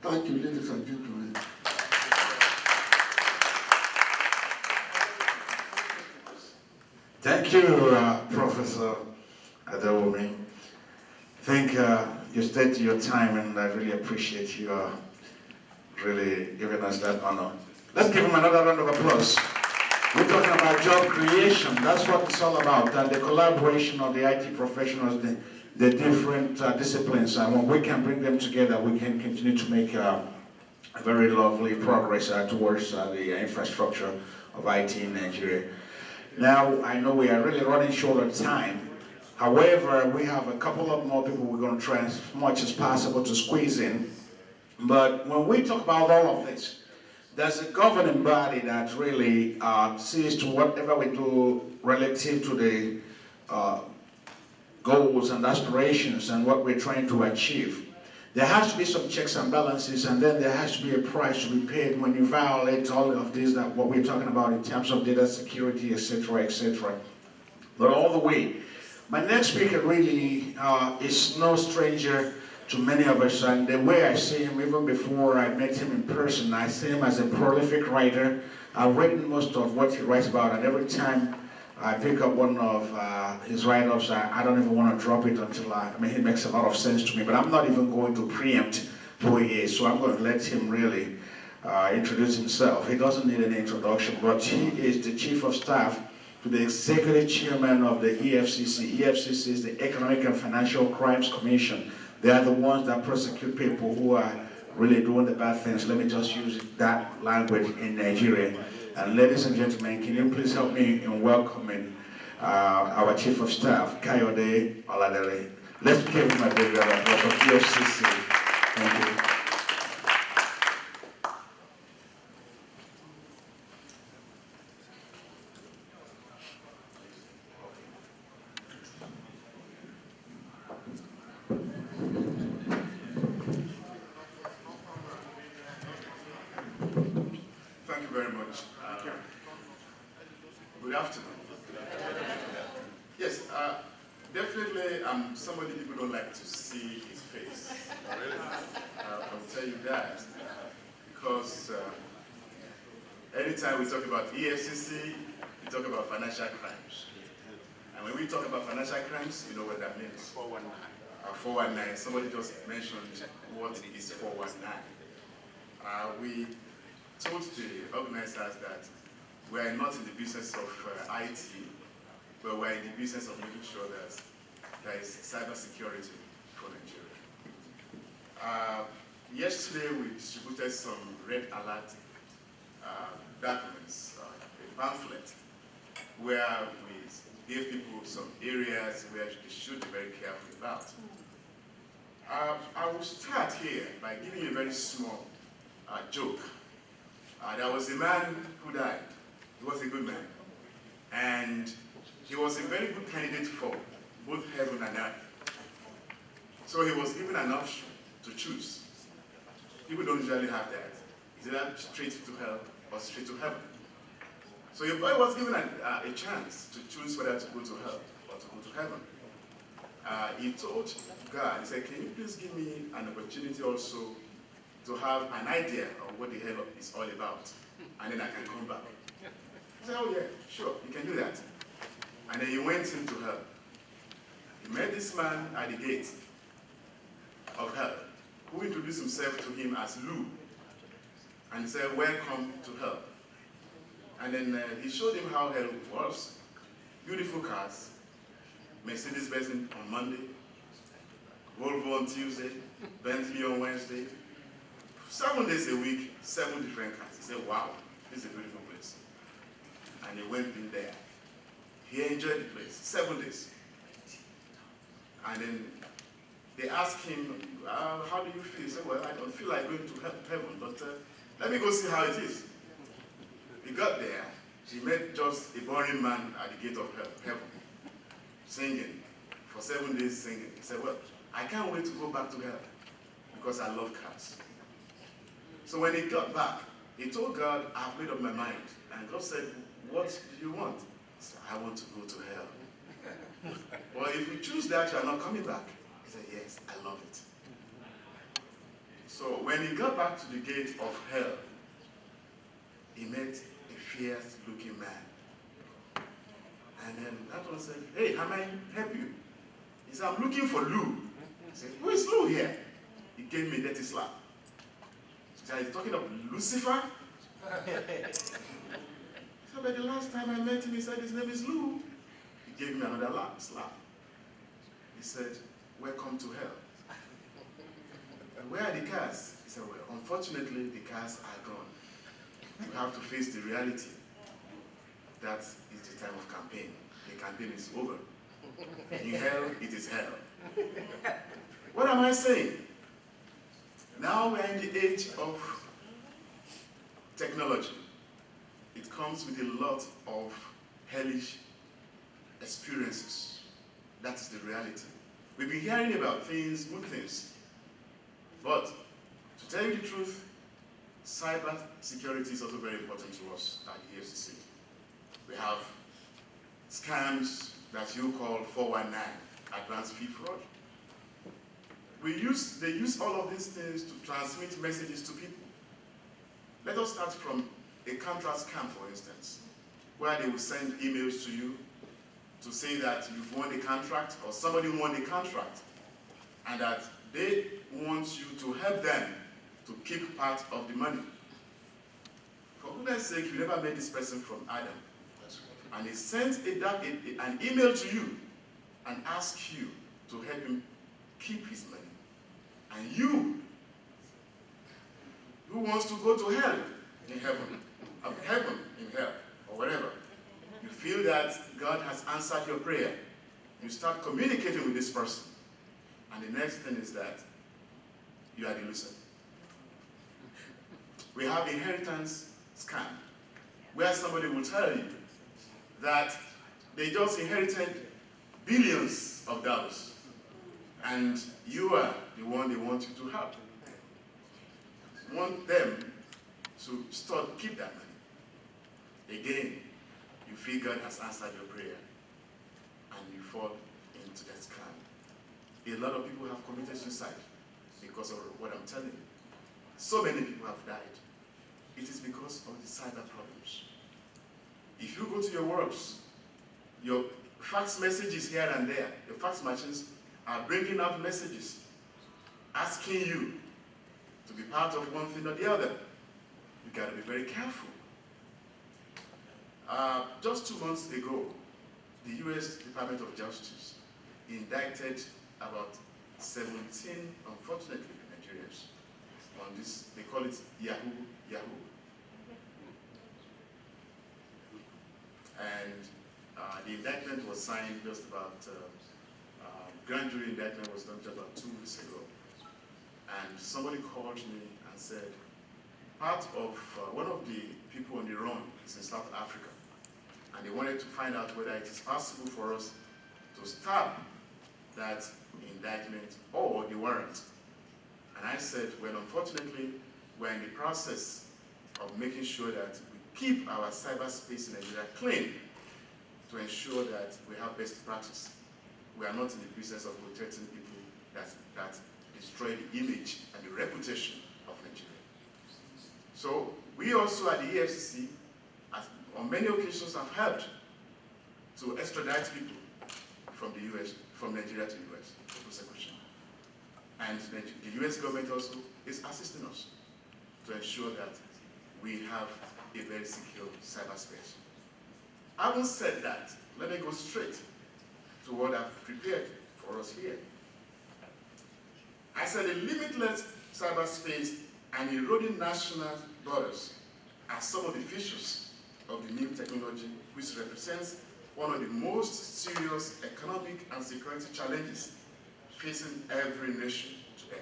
Thank you, ladies and gentlemen. Thank you, Professor Adewumi. I think you stayed your time, and I really appreciate you really giving us that honor. Let's give him another round of applause. We're talking about job creation. That's what it's all about, and the collaboration of the IT professionals, the different disciplines, and when we can bring them together, we can continue to make a very lovely progress towards the infrastructure of IT in Nigeria. Now, I know we are really running short of time. However, we have a couple of more people we're going to try as much as possible to squeeze in. But when we talk about all of this, there's a governing body that really sees to whatever we do relative to the goals and aspirations and what we're trying to achieve. There has to be some checks and balances, and then there has to be a price to be paid when you violate all of this, that what we're talking about in terms of data security, etc., etc. But all the way, my next speaker really is no stranger to many of us, and the way I see him, even before I met him in person, I see him as a prolific writer. I've written most of what he writes about, and every time I pick up one of his write-ups, I don't even want to drop it until I mean, it makes a lot of sense to me, but I'm not even going to preempt who he is, so I'm going to let him really introduce himself. He doesn't need an introduction, but he is the Chief of Staff to the Executive Chairman of the EFCC. EFCC is the Economic and Financial Crimes Commission. They are the ones that prosecute people who are really doing the bad things. Let me just use that language in Nigeria. And ladies and gentlemen, can you please help me in welcoming our Chief of Staff, Kayode Oladele. Let's give him a big round of applause for EFCC. Thank you. Thank you very much, much. Good afternoon. Yes, definitely I'm somebody people don't like to see his face. I'll tell you that. Because anytime we talk about EFCC, we talk about financial crimes. And when we talk about financial crimes, you know what that means. 419. 419. Somebody just mentioned what is 419. We told the organizers that we are not in the business of IT, but we are in the business of making sure that there is cyber security for Nigeria. Yesterday, we distributed some red alert documents, a pamphlet, where we gave people some areas where they should be very careful about. I will start here by giving you a very small joke. There was a man who died. He was a good man. And he was a very good candidate for both heaven and earth. So he was given an option to choose. People don't usually have that. It's either straight to hell or straight to heaven. So your boy was given a chance to choose whether to go to hell or to go to heaven. He told God, he said, can you please give me an opportunity also to have an idea of what the hell is all about, and then I can come back. He said, oh yeah, sure, you can do that. And then he went into hell. He met this man at the gate of hell, who introduced himself to him as Lou, and said, welcome to hell. And then he showed him how hell was. Beautiful cars, Mercedes-Benz on Monday, Volvo on Tuesday, Bentley on Wednesday, 7 days a week, 7 different cars. He said, wow, this is a beautiful place. And he went in there. He enjoyed the place, 7 days. And then they asked him, how do you feel? He said, well, I don't feel like going to heaven, but let me go see how it is. He got there. He met just a boring man at the gate of heaven, singing, for 7 days singing. He said, well, I can't wait to go back to hell because I love cars. So when he got back, he told God, I've made up my mind. And God said, what do you want? He said, I want to go to hell. Well, if you choose that, you are not coming back. He said, yes, I love it. So when he got back to the gate of hell, he met a fierce-looking man. And then that one said, hey, how may I help you? He said, I'm looking for Lou. He said, who is Lou here? He gave me a dirty slap. He said, he's talking of Lucifer? So but the last time I met him, he said his name is Lou. He gave me another slap. He said, welcome to hell. And where are the cars? He said, well, unfortunately, the cars are gone. You have to face the reality. That is the time of campaign. The campaign is over. In hell, it is hell. What am I saying? Now we are in the age of technology. It comes with a lot of hellish experiences. That is the reality. We've been hearing about things, good things. But to tell you the truth, cyber security is also very important to us at the EFCC. We have scams that you call 419, advanced fee fraud. They use all of these things to transmit messages to people. Let us start from a contract scam, for instance, where they will send emails to you to say that you've won a contract or somebody won a contract and that they want you to help them to keep part of the money. For goodness sake, you never met this person from Adam. And he sent an email to you and asked you to help him keep his money. And you, who wants to go to hell in heaven, heaven in hell, or whatever, you feel that God has answered your prayer. You start communicating with this person. And the next thing is that you are the loser. We have inheritance scam, where somebody will tell you that they just inherited billions of dollars, and you are the one they want you to help. You want them to keep that money. again, you feel God has answered your prayer, and you fall into that scam. A lot of people have committed suicide because of what I'm telling you. So many people have died. It is because of the cyber problems. If you go to your works, your fax messages here and there, your fax machines are bringing out messages asking you to be part of one thing or the other. You got to be very careful. Just 2 months ago, the U.S. Department of Justice indicted about 17, unfortunately, Nigerians on this. They call it Yahoo. And the indictment was signed just about, grand jury indictment was done just about 2 weeks ago. And somebody called me and said, part of one of the people on the run is in South Africa. And they wanted to find out whether it is possible for us to stop that indictment or the warrant. And I said, well, unfortunately, we're in the process of making sure that we keep our cyberspace in Nigeria clean to ensure that we have best practice. We are not in the business of protecting people that destroy the image and the reputation of Nigeria. So we also at the EFCC, on many occasions, have helped to extradite people from the US, from Nigeria to the US for prosecution. And the US government also is assisting us to ensure that we have a very secure cyberspace. Having said that, let me go straight to what I've prepared for us here. I said a limitless cyberspace and eroding national borders are some of the features of the new technology, which represents one of the most serious economic and security challenges facing every nation today.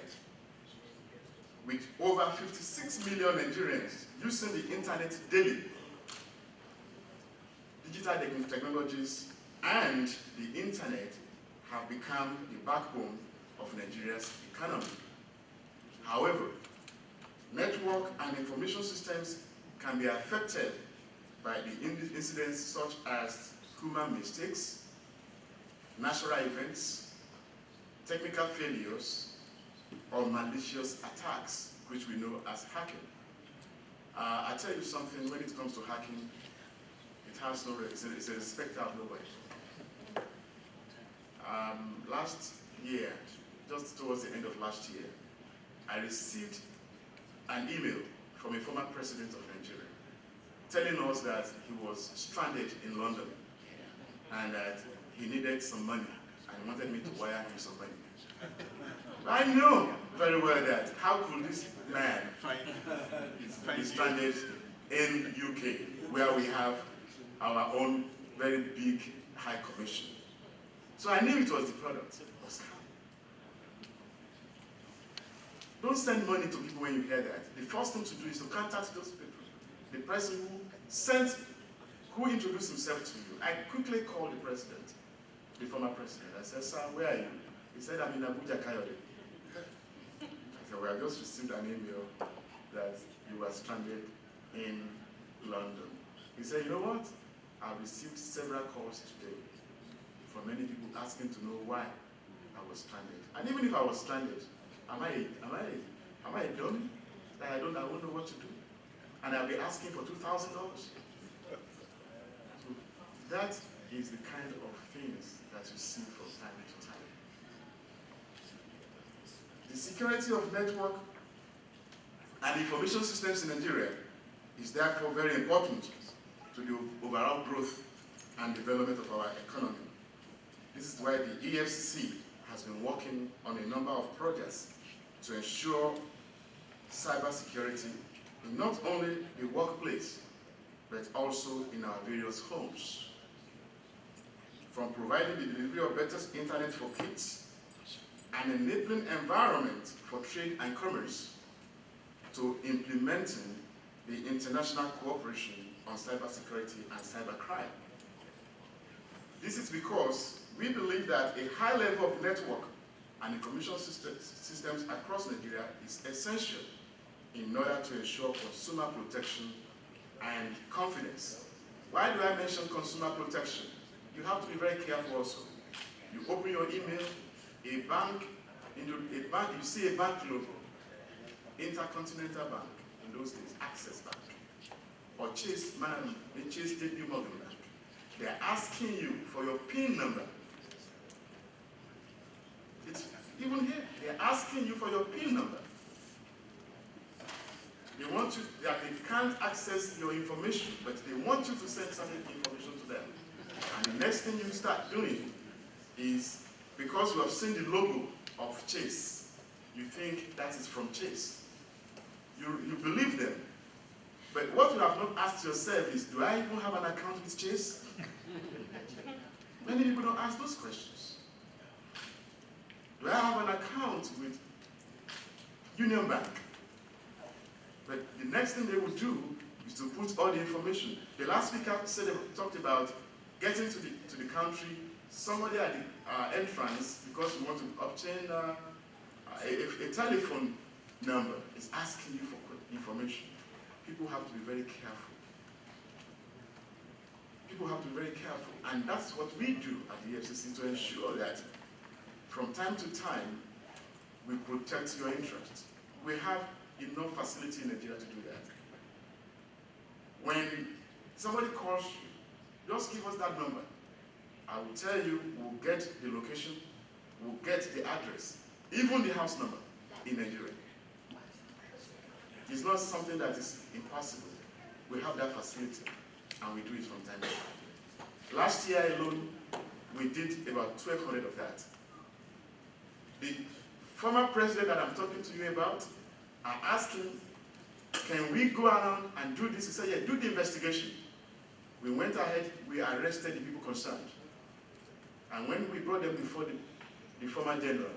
With over 56 million Nigerians using the internet daily, digital technologies and the internet have become the backbone of Nigeria's economy. However, network and information systems can be affected by the incidents such as human mistakes, natural events, technical failures, or malicious attacks, which we know as hacking. I tell you something, when it comes to hacking, it has no, it's a respect of nobody. Last year, just towards the end of last year, I received an email from a former president of Nigeria telling us that he was stranded in London and that he needed some money and he wanted me to wire him some money. I know very well that how could this man be stranded in UK where we have our own very big high commission. So I knew it was the product of scam. Don't send money to people when you hear that. The first thing to do is to contact those people. The person who introduced himself to you. I quickly called the president, the former president. I said, sir, where are you? He said, I'm in Abuja, Kayode. I said, well, I just received an email that you were stranded in London. He said, you know what? I've received several calls today from many people asking to know why I was stranded. And even if I was stranded, am I a dummy? That I won't know what to do. And I'll be asking for $2,000. So that is the kind of things that you see from time to time. The security of network and information systems in Nigeria is therefore very important to the overall growth and development of our economy. This is why the EFCC has been working on a number of projects to ensure cybersecurity in not only the workplace, but also in our various homes. From providing the delivery of better internet for kids, an enabling environment for trade and commerce, to implementing the international cooperation on cybersecurity and cybercrime. This is because we believe that a high level of network and information systems across Nigeria is essential in order to ensure consumer protection and confidence Why do I mention consumer protection? You have to be very careful also. You open your email, a bank, you see a bank logo, Intercontinental Bank, in those days, Access Bank, or Chase JP Morgan Bank. They're asking you for your PIN number. It's even here, they're asking you for your PIN number. They want you, they can't access your information, but they want you to send certain information to them. And the next thing you start doing is, because you have seen the logo of Chase, you think that is from Chase. You believe them. But what you have not asked yourself is, do I even have an account with Chase? Many people don't ask those questions. Do I have an account with Union Bank? But the next thing they will do is to put all the information. The last speaker said, talked about getting to the country, somebody at the entrance, because you want to obtain a telephone number, is asking you for information. People have to be very careful. People have to be very careful. And that's what we do at the FCC to ensure that from time to time, we protect your interests. We have enough facility in Nigeria to do that. When somebody calls you, just give us that number. I will tell you, we'll get the location, we'll get the address, even the house number in Nigeria. It's not something that is impossible. We have that facility, and we do it from time to time. Last year alone, we did about 1,200 of that. The former president that I'm talking to you about, I asked him, can we go around and do this? He said, yeah, do the investigation. We went ahead, we arrested the people concerned. And when we brought them before the former general,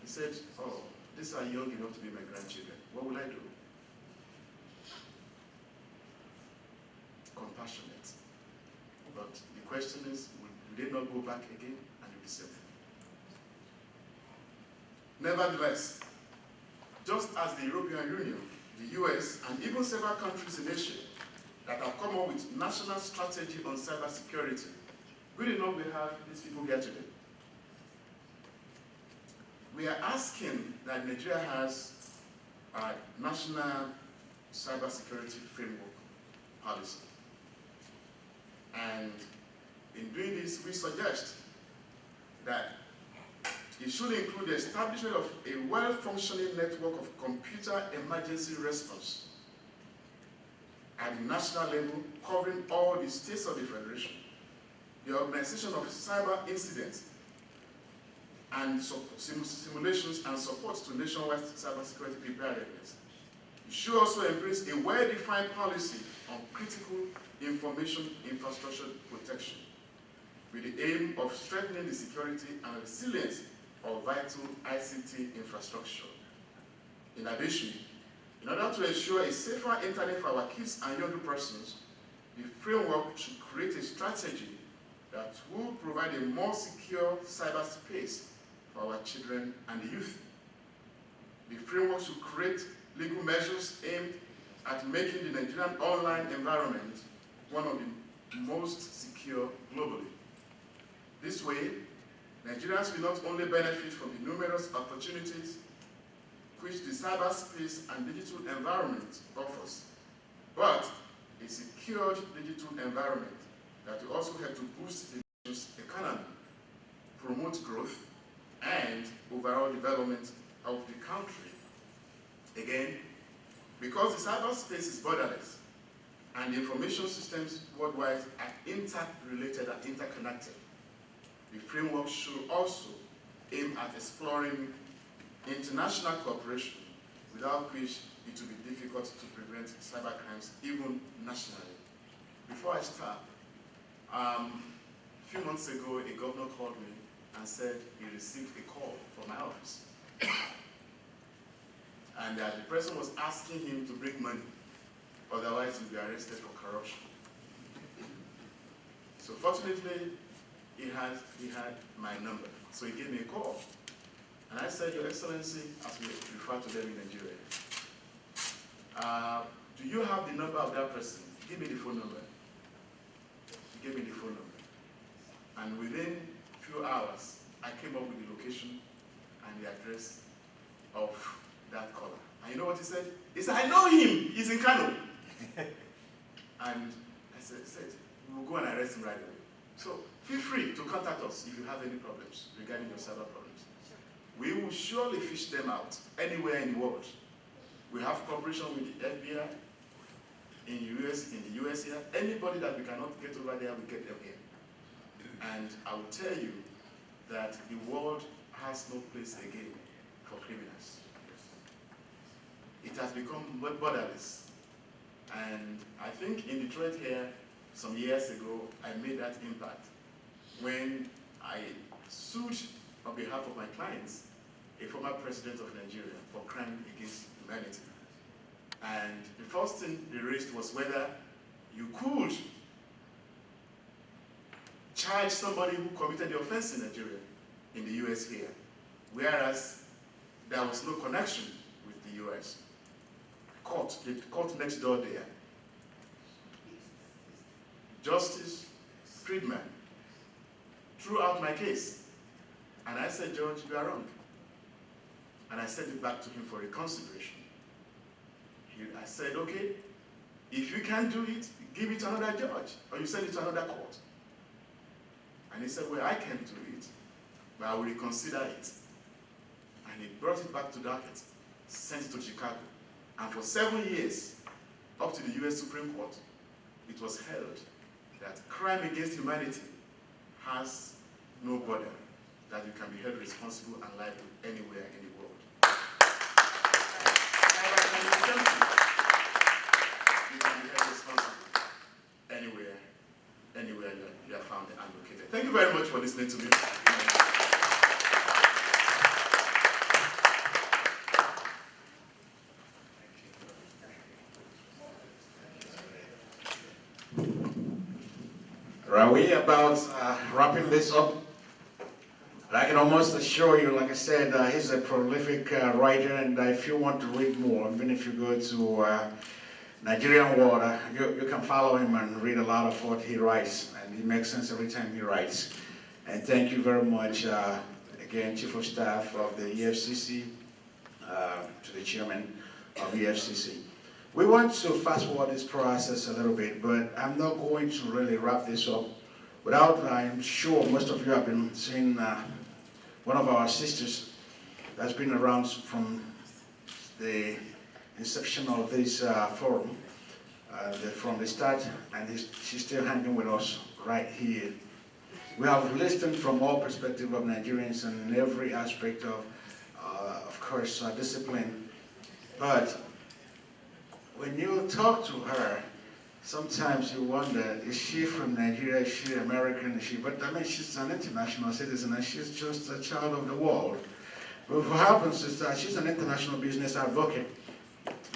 he said, oh, these are young enough to be my grandchildren. What will I do? Compassionate. But the question is, will they not go back again and do the same thing? Nevertheless, just as the European Union, the US, and even several countries in Asia that have come up with national strategy on cybersecurity, good enough we have these people here today. We are asking that Nigeria has a national cybersecurity framework policy. And in doing this, we suggest that it should include the establishment of a well-functioning network of computer emergency response at the national level, covering all the states of the Federation, the organization of cyber incidents, and simulations and support to nationwide cybersecurity preparedness. It should also embrace a well-defined policy on critical information infrastructure protection, with the aim of strengthening the security and resilience of vital ICT infrastructure. In addition, in order to ensure a safer internet for our kids and younger persons, the framework should create a strategy that will provide a more secure cyberspace for our children and the youth. The framework should create legal measures aimed at making the Nigerian online environment one of the most secure globally. This way, Nigerians will not only benefit from the numerous opportunities which the cyberspace and digital environment offers, but a secured digital environment that will also help to boost the nation's economy, promote growth, and overall development of the country. Again, because the cyberspace is borderless and the information systems worldwide are interrelated and interconnected, the framework should also aim at exploring international cooperation, without which it will be difficult to prevent cybercrimes even nationally. Before I start, a few months ago, a governor called me and said he received a call from my office. And the person was asking him to bring money, otherwise he'll be arrested for corruption. So fortunately, he had my number, so he gave me a call. And I said, Your Excellency, as we refer to them in Nigeria, do you have the number of that person? Give me the phone number. gave me the phone number. And within a few hours, I came up with the location and the address of that caller. And you know what he said? He said, I know him, he's in Kano. And I said, we will go and arrest him right away. So feel free to contact us if you have any problems regarding your cyber problems. We will surely fish them out anywhere in the world. We have cooperation with the FBI in the US here. Anybody that we cannot get over there, we get them here. And I will tell you that the world has no place again for criminals. It has become borderless. And I think in Detroit here, some years ago, I made that impact when I sued on behalf of my clients a former president of Nigeria for crime against humanity. And the first thing they raised was whether you could charge somebody who committed the offense in Nigeria, in the US here, whereas there was no connection with the US. The court next door there. Justice Friedman threw out my case. And I said, Judge, you are wrong. And I sent it back to him for reconsideration. I said, okay, if you can't do it, give it to another judge, or you send it to another court. And he said, well, I can't do it, but I will reconsider it. And he brought it back to docket, sent it to Chicago. And for 7 years, up to the US Supreme Court, it was held that crime against humanity has no border, that you can be held responsible and liable anywhere in the world. You can be held responsible anywhere you are found and located. Thank you very much for listening to me. Are we about wrapping this up? I can almost assure you, like I said, he's a prolific writer, and if you want to read more, even if you go to Nigerian Water, you can follow him and read a lot of what he writes, and he makes sense every time he writes. And thank you very much, again, Chief of Staff of the EFCC, to the Chairman of EFCC. We want to fast forward this process a little bit, but I'm not going to really wrap this up without, I'm sure most of you have been seeing one of our sisters that's been around from the inception of this forum, from the start, and she's still hanging with us right here. We have listened from all perspectives of Nigerians and in every aspect of course, discipline, but when you talk to her, sometimes you wonder, is she from Nigeria, is she American, is she, but I mean, she's an international citizen and she's just a child of the world. But what happens is that she's an international business advocate,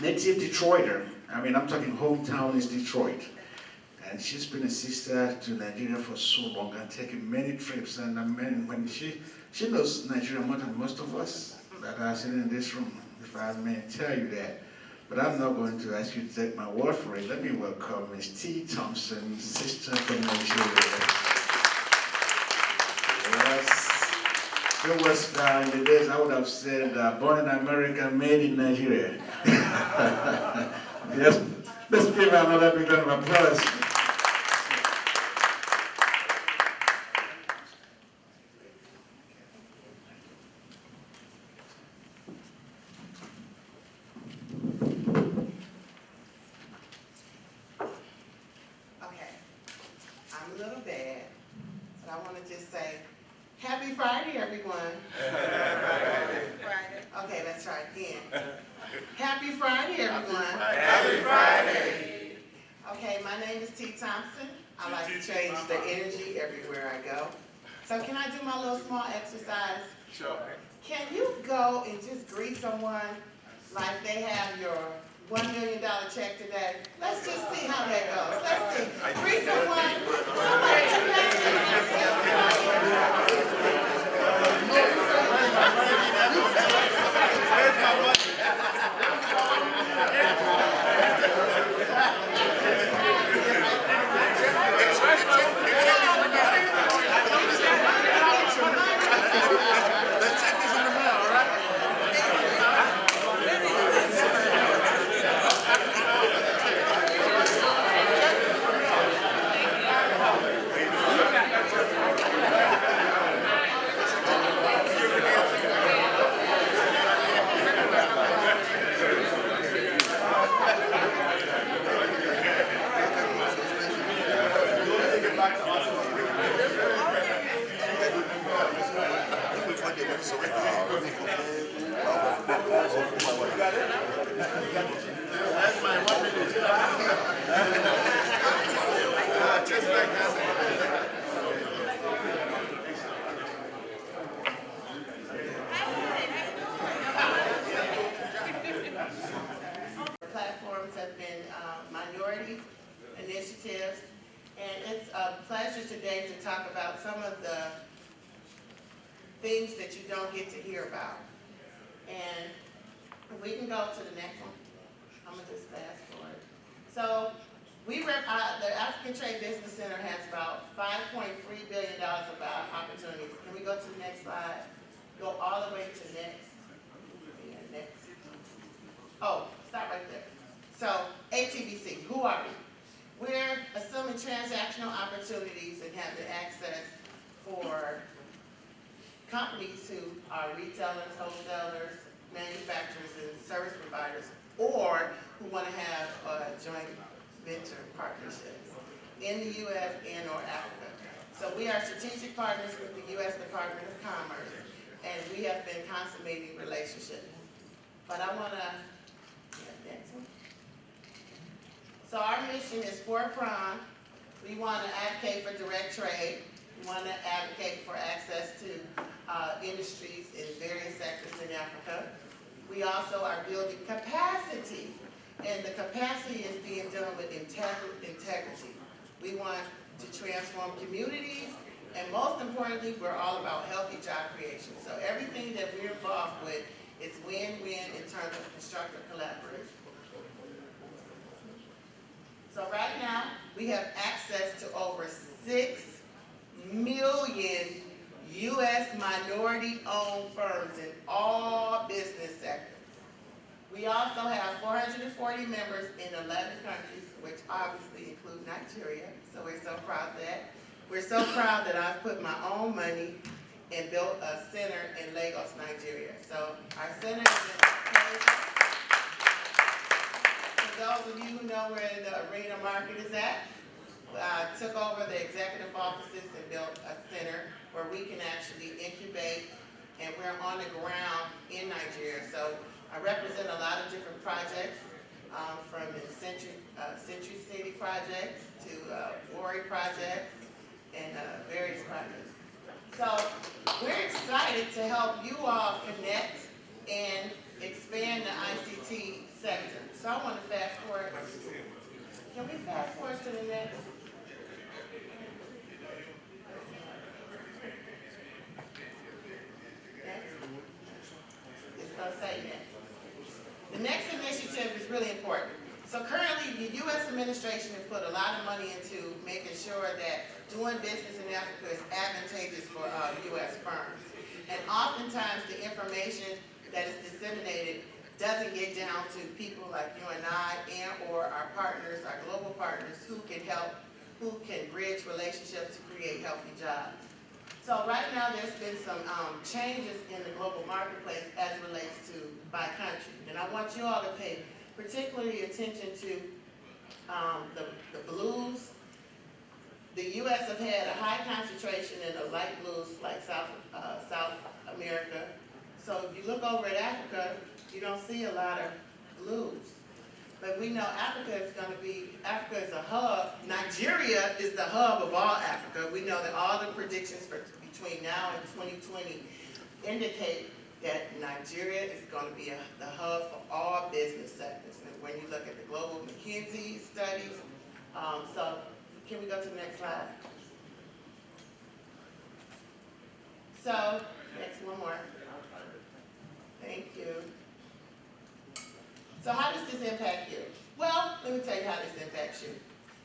native Detroiter. I mean, I'm talking hometown is Detroit. And she's been a sister to Nigeria for so long and taken many trips. And I mean, when she knows Nigeria more than most of us that are sitting in this room, if I may tell you that. But I'm not going to ask you to take my word for it. Let me welcome Ms. T. Thompson, sister from Nigeria. Yes. It was in the days I would have said, born in America, made in Nigeria. Yes, let's give her another big round of applause. Happy Friday, everyone. Okay, let's try again. Happy Friday, everyone. Happy Friday. Okay, my name is T. Thompson. I like to change the energy everywhere I go. So can I do my little small exercise? Sure. Can you go and just greet someone like they have your $1 million check today? Let's just see how that goes. Let's see. Greet someone. Somebody Platforms have been minority initiatives, and it's a pleasure today to talk about some of the things that you don't get to hear about. And if we can go to the next one, I'm gonna just fast forward. So the African Trade Business Center has about $5.3 billion of opportunities. Can we go to the next slide? Go all the way to next. Yeah, next. Oh, stop right there. So ATBC, who are we? We're assuming transactional opportunities and have the access for companies who are retailers, wholesalers, manufacturers, and service providers, or who want to have joint venture partnerships in the U.S. and or Africa. So we are strategic partners with the U.S. Department of Commerce, and we have been consummating relationships. But I want to, next one. So our mission is four-pronged. We want to advocate for direct trade. We want to advocate for access to industries in various sectors in Africa. We also are building capacity, and the capacity is being done with integrity. We want to transform communities, and most importantly, we're all about healthy job creation. So everything that we're involved with is win-win in terms of constructive collaboration. So right now, we have access to over 6 million U.S. minority-owned firms in all business sectors. We also have 440 members in 11 countries, which obviously include Nigeria, so we're so proud of that. We're so proud that I've put my own money and built a center in Lagos, Nigeria. So our center is in For those of you who know where the arena market is at, I took over the executive offices and built a center where we can actually incubate, and we're on the ground in Nigeria. So I represent a lot of different projects, from the Century City projects to Worry projects and various projects. So we're excited to help you all connect and expand the ICT sector. So I want to fast forward. Can we fast forward to the next? It's going to say next. The next initiative is really important. So currently, the U.S. administration has put a lot of money into making sure that doing business in Africa is advantageous for U.S. firms. And oftentimes, the information that is disseminated doesn't get down to people like you and I, and or our partners, our global partners, who can help, who can bridge relationships to create healthy jobs. So right now, there's been some changes in the global marketplace as it relates to by country. And I want you all to pay particularly attention to the blues. The U.S. have had a high concentration in the light blues like South America. So if you look over at Africa, you don't see a lot of blues. But we know Africa is a hub. Nigeria is the hub of all Africa. We know that all the predictions for between now and 2020 indicate that Nigeria is going to be the hub for all business sectors. And when you look at the global McKinsey studies, so can we go to the next slide? So, next, one more. Thank you. So how does this impact you? Well, let me tell you how this impacts you.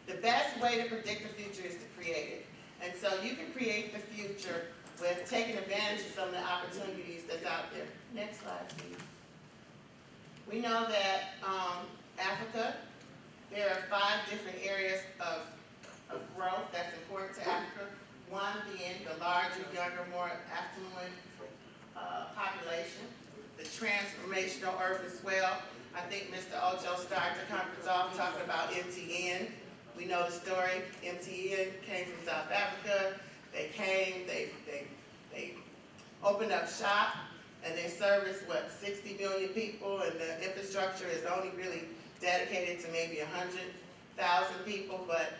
The best way to predict the future is to create it. And so you can create the future with taking advantage of some of the opportunities that's out there. Next slide, please. We know that Africa, there are 5 different areas of growth that's important to Africa. One being the larger, younger, more affluent population, the transformational urban swell. I think Mr. Ojo started the conference off talking about MTN. We know the story. MTN came from South Africa. They came, they opened up shop, and they service, 60 million people, and the infrastructure is only really dedicated to maybe 100,000 people, but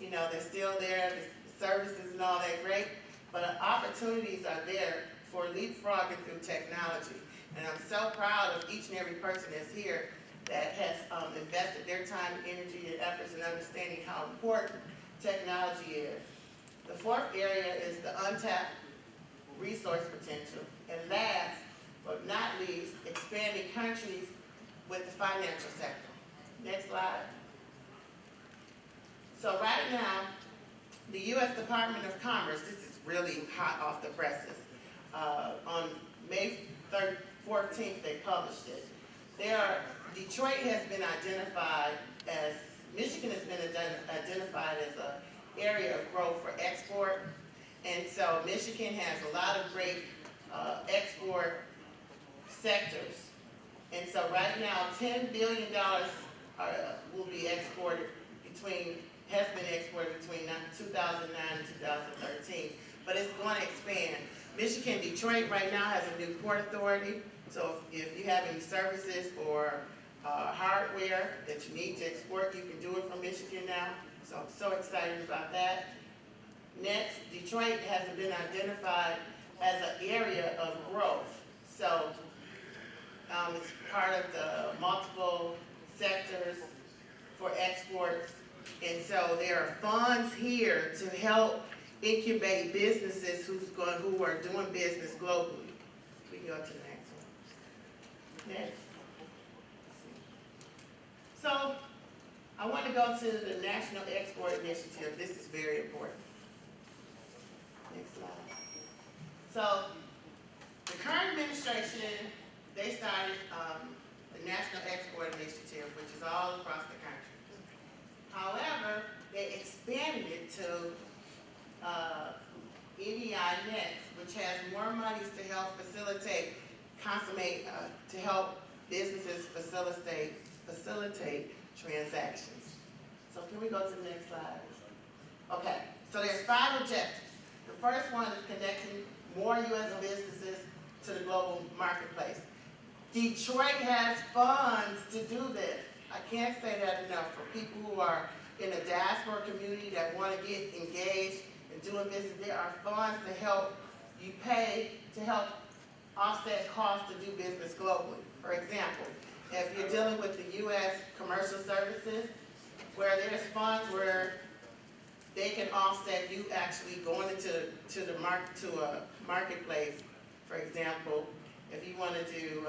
You know, they're still there, the services and all that great, but opportunities are there for leapfrogging through technology. And I'm so proud of each and every person that's here that has invested their time, energy, and efforts in understanding how important technology is. The fourth area is the untapped resource potential. And last but not least, expanding countries with the financial sector. Next slide. So right now, the U.S. Department of Commerce, this is really hot off the presses. On May 14th, they published it. Detroit has been identified as, Michigan has been identified as an area of growth for export. And so Michigan has a lot of great export sectors. And so right now, $10 billion will be exported has been exported between 2009 and 2013, but it's going to expand. Michigan, Detroit right now has a new port authority, so if you have any services or hardware that you need to export, you can do it from Michigan now, so I'm so excited about that. Next, Detroit has been identified as an area of growth, so it's part of the multiple sectors for exports. And so there are funds here to help incubate businesses who are doing business globally. We can go to the next one. Next. So I want to go to the National Export Initiative. This is very important. Next slide. So the current administration, they started the National Export Initiative, which is all across the country. However, they expanded it to EDI Next, which has more monies to help to help businesses facilitate transactions. So can we go to the next slide? Okay, so there's 5 objectives. The first one is connecting more U.S. businesses to the global marketplace. Detroit has funds to do this. I can't say that enough. For people who are in the diaspora community that want to get engaged in doing business, there are funds to help you pay to help offset costs to do business globally. For example, if you're dealing with the U.S. commercial services, where there's funds where they can offset you actually going into a marketplace. For example, if you want to do,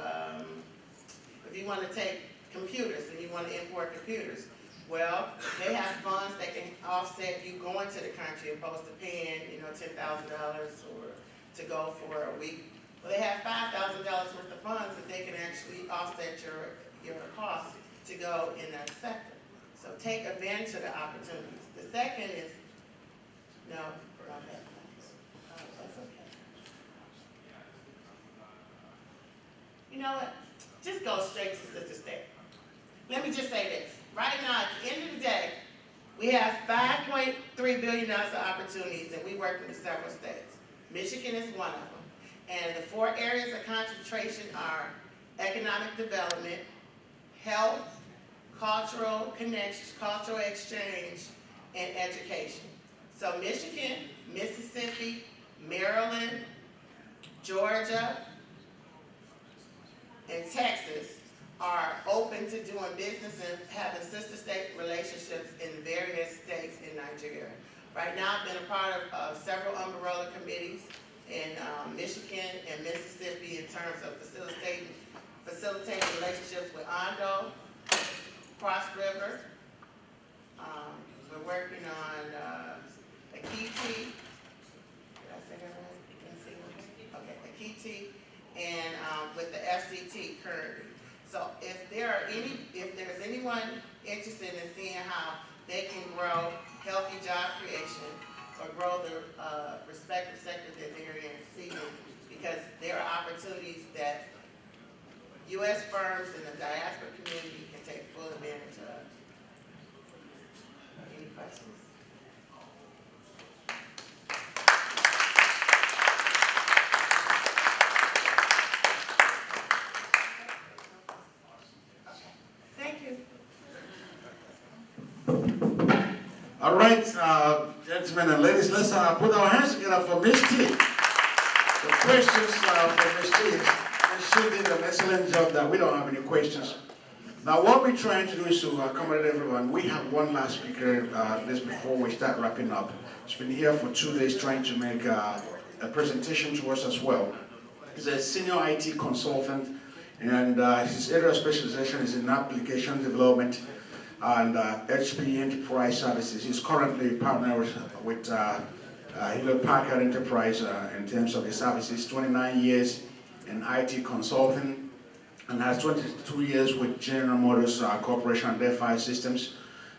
if you want to take computers and you want to import computers, well, they have funds that can offset you going to the country opposed to paying, $10,000 or to go for a week. Well, they have $5,000 worth of funds that they can actually offset your costs to go in that sector. So take advantage of the opportunities. The second is, no, not that. That's okay. You know what? Just go straight to Sister State. Let me just say this. Right now, at the end of the day, we have $5.3 billion of opportunities, and we work with several states. Michigan is one of them. And the 4 areas of concentration are economic development, health, cultural connections, cultural exchange, and education. So Michigan, Mississippi, Maryland, Georgia, and Texas are open to doing business and having sister state relationships in various states in Nigeria. Right now, I've been a part of several umbrella committees in Michigan and Mississippi in terms of facilitating relationships with Ondo, Cross River. We're working on Akiti. Did I say that right? Can I say that? Okay, Akiti, and with the FCT currently. So if there's anyone interested in seeing how they can grow healthy job creation or grow the respective sector that they're in, because there are opportunities that U.S. firms and the diaspora community can take full advantage of. Any questions? All right, gentlemen and ladies, let's put our hands together for Miss T. The questions for Miss T. She did an excellent job that we don't have any questions. Now what we're trying to do is to accommodate everyone. We have one last speaker just before we start wrapping up. He's been here for 2 days trying to make a presentation to us as well. He's a senior IT consultant, and his area of specialization is in application development and HP Enterprise Services. He's currently partnered with Hewlett Packard Enterprise in terms of his services, 29 years in IT consulting, and has 22 years with General Motors Corporation and their 5 systems,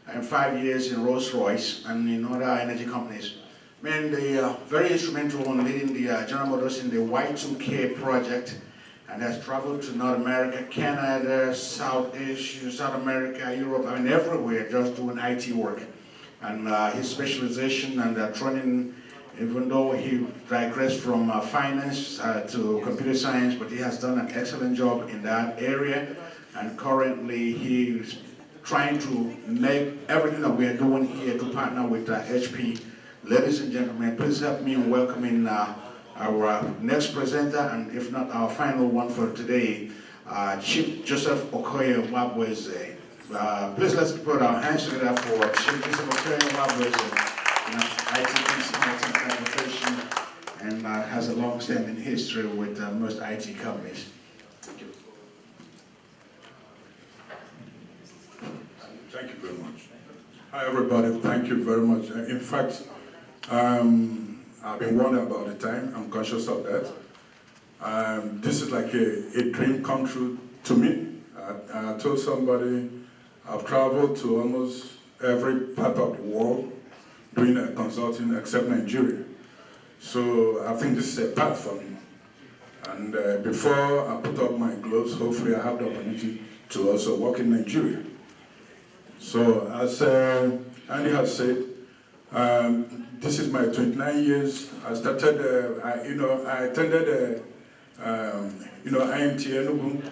and 5 years in Rolls-Royce and in other energy companies. Man, they are very instrumental in leading the General Motors in the Y2K project, and has traveled to North America, Canada, South Asia, South America, Europe, I mean everywhere, just doing IT work. And his specialization and training, even though he digressed from finance to computer science, but he has done an excellent job in that area. And currently he's trying to make everything that we are doing here to partner with HP. Ladies and gentlemen, please help me in welcoming our next presenter, and if not our final one for today, Chief Joseph Okoye Wabweze. Please let's put our hands together for Chief Joseph Okoye Wabweze, IT consultant profession, and has a long-standing history with most IT companies. Thank you. Thank you very much. Hi everybody, thank you very much. In fact, I've been wondering about the time. I'm conscious of that. This is like a dream come true to me. I told somebody I've traveled to almost every part of the world doing consulting except Nigeria. So I think this is a path for me. And before I put up my gloves, hopefully I have the opportunity to also work in Nigeria. So as Andy has said, this is my 29 years. I started, I attended, IMT Enugu,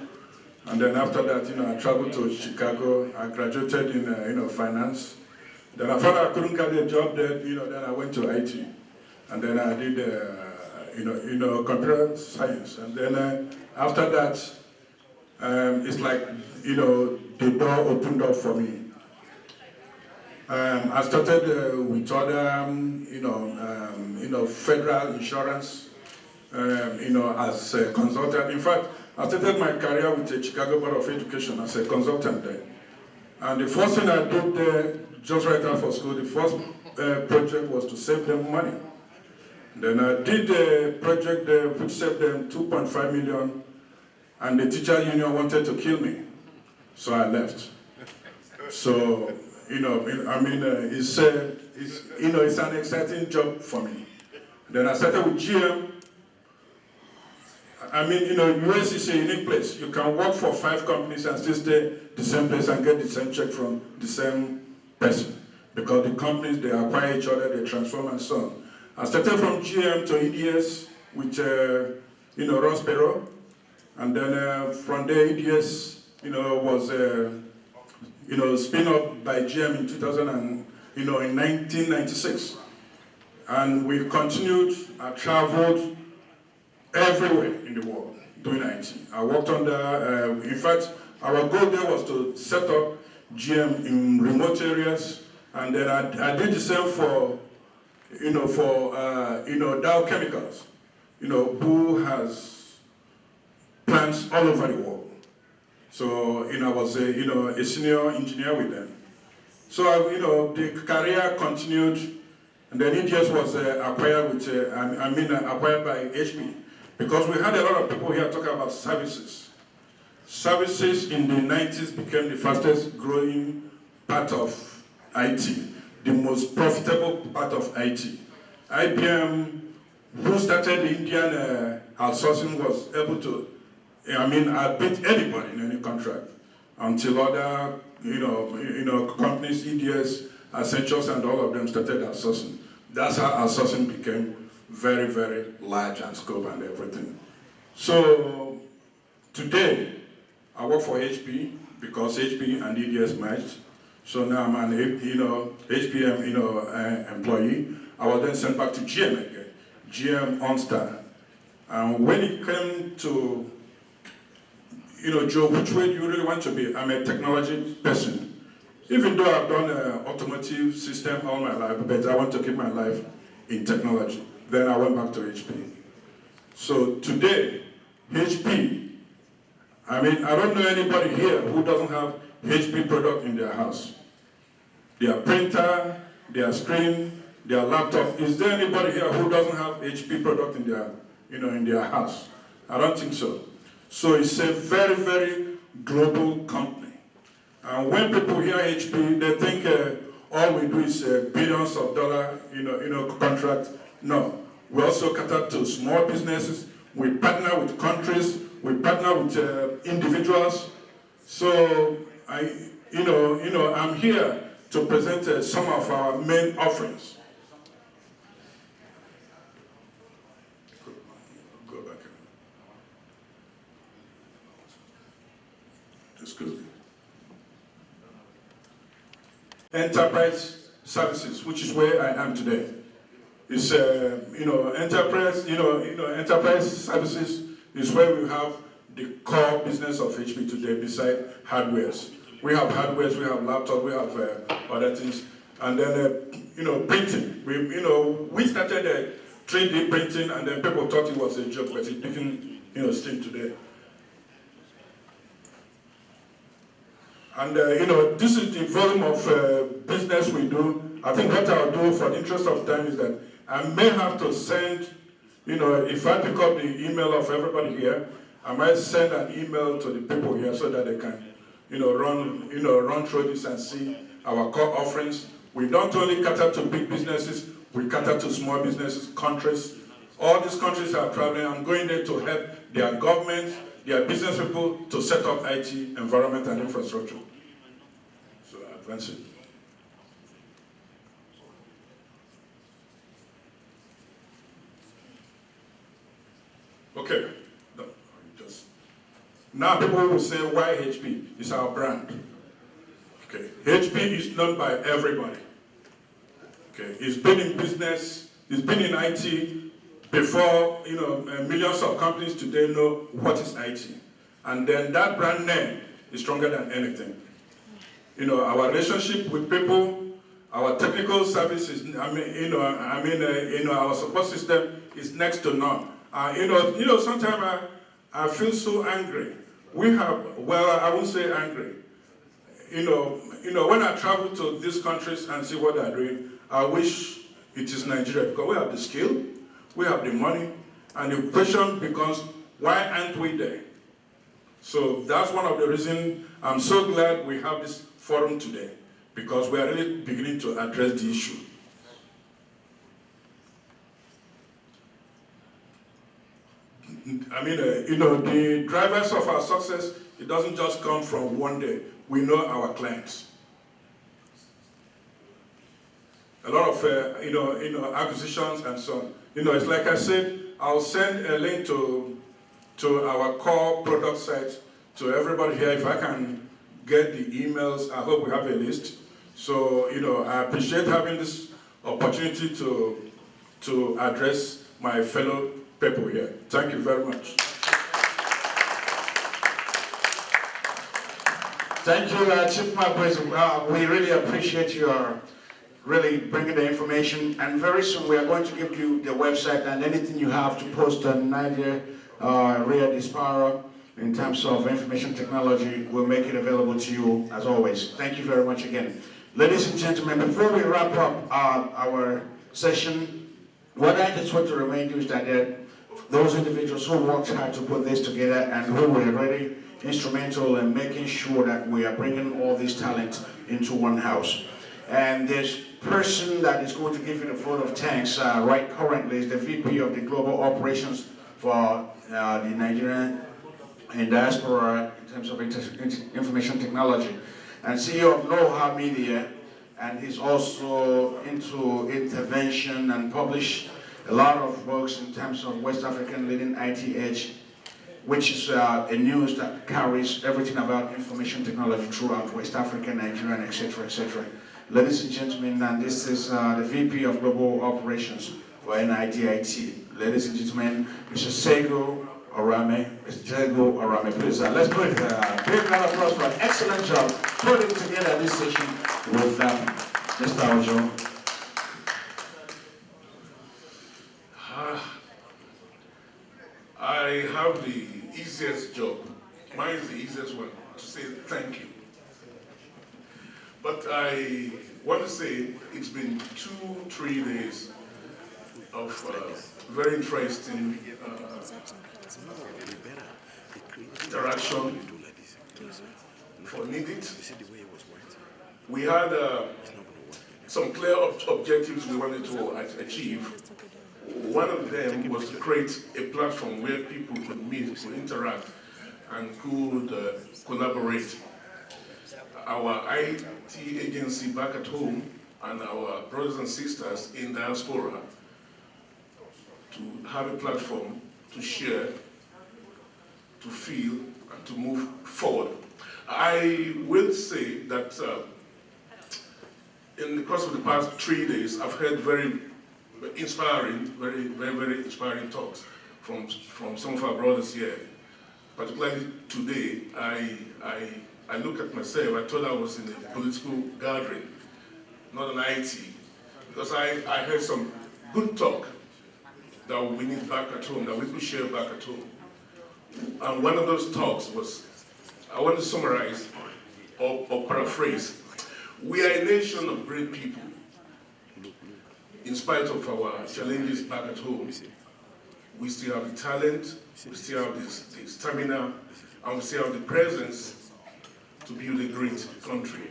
and then after that, I traveled to Chicago. I graduated in, finance. Then I found I couldn't get a job there. Then I went to IT, and then I did, computer science. And then after that, it's like, the door opened up for me. I started with other, federal insurance, as a consultant. In fact, I started my career with the Chicago Board of Education as a consultant there. And the first thing I did there, just right after school, the first project was to save them money. Then I did a project there which saved them 2.5 million, and the teacher union wanted to kill me, so I left. So, it's an exciting job for me. Then I started with GM. US is a unique place. You can work for 5 companies and still stay the same place and get the same check from the same person. Because the companies, they acquire each other, they transform and so on. I started from GM to EDS with, Ross Perot. And then from there, EDS, was, spin off by GM in 1996. And we continued, I traveled everywhere in the world doing IT. I worked under, in fact, our goal there was to set up GM in remote areas, and then I did the same for, Dow Chemicals, who has plants all over the world. So, I was a senior engineer with them. So, the career continued, and then EDS was acquired with, acquired by HP. Because we had a lot of people here talking about services. Services in the 90s became the fastest growing part of IT, the most profitable part of IT. IBM, who started the Indian outsourcing, was able to, I beat anybody in any contract until other, companies, EDS, Accenture, and all of them started outsourcing. That's how outsourcing became very, very large and scope and everything. So today, I work for HP because HP and EDS merged. So now I'm an HPM employee. I was then sent back to GM again, GM OnStar. And when it came to, Joe, which way do you really want to be? I'm a technology person. Even though I've done an automotive system all my life, but I want to keep my life in technology. Then I went back to HP. So today, HP, I don't know anybody here who doesn't have HP product in their house. Their printer, their screen, their laptop. Is there anybody here who doesn't have HP product in their, in their house? I don't think so. So it's a very, very global company. And when people hear HP, they think all we do is billions of dollars, contract. No, we also cater to small businesses. We partner with countries. We partner with individuals. So I'm here to present some of our main offerings. Go back. That's good. Enterprise services, which is where I am today. It's enterprise services is where we have the core business of HP today. Beside hardwares, we have hardwares, we have laptops, we have other things, and then printing. We started 3D printing, and then people thought it was a joke, but it became steam today. And this is the volume of business we do. I think what I'll do for the interest of time is that I may have to send, if I pick up the email of everybody here, I might send an email to the people here so that they can, run through this and see our core offerings. We don't only cater to big businesses, we cater to small businesses, countries. All these countries are traveling. I'm going there to help their government, their business people to set up IT environment and infrastructure. So advance it. Okay. No, now people will say, why HP? It's our brand. Okay. HP is known by everybody. Okay. It's been in business, it's been in IT before, millions of companies today know what is IT. And then that brand name is stronger than anything. Our relationship with people, our technical services, our support system is next to none. Sometimes I feel so angry. I won't say angry. When I travel to these countries and see what they're doing, I wish it is Nigeria, because we have the skill, we have the money, and the question becomes, why aren't we there? So that's one of the reasons I'm so glad we have this forum today, because we are really beginning to address the issue. The drivers of our success, it doesn't just come from one day. We know our clients. A lot of, acquisitions and so on. It's like I said, I'll send a link to our core product site to everybody here. If I can get the emails, I hope we have a list. So, I appreciate having this opportunity to address my fellow people here. Thank you very much. Thank you, Chief Michagan. We really appreciate your really bringing the information, and very soon we are going to give you the website, and anything you have to post on Nidia, Ria Dispara, in terms of information technology, we'll make it available to you as always. Thank you very much again. Ladies and gentlemen, before we wrap up our session, what I just want to remind you is that those individuals who worked hard to put this together and who were very instrumental in making sure that we are bringing all this talent into one house. And this person that is going to give you the vote of thanks right currently is the VP of the Global Operations for the Nigerian and diaspora in terms of information technology, and CEO of Know-How Media, and he's also into intervention and published a lot of books in terms of West African leading IT edge which is a news that carries everything about information technology throughout West Africa, Nigeria, and etc., etc. Ladies and gentlemen, and this is the VP of Global Operations for NIDIT. Ladies and gentlemen, Mr. Sego Orame. Mr. Sego Orame, please. Let's put a big round of applause for an excellent job putting together this session with Mr. Ojo. I have the easiest job. Mine is the easiest one, to say thank you. But I want to say it's been 2-3 days of very interesting interaction for Nidict. We had some clear objectives we wanted to achieve. One of them was to create a platform where people could meet, could interact, and could collaborate. Our IT agency back at home and our brothers and sisters in diaspora to have a platform to share, to feel, and to move forward. I will say that in the course of the past 3 days, I've heard very inspiring, very inspiring talks from some of our brothers here. Particularly today, I look at myself, I thought I was in a political gathering, not an IT, because I heard some good talk that we need back at home, that we could share back at home. And one of those talks was, I want to summarize or paraphrase. We are a nation of great people. In spite of our challenges back at home, we still have the talent, we still have the stamina, and we still have the presence to build a great country.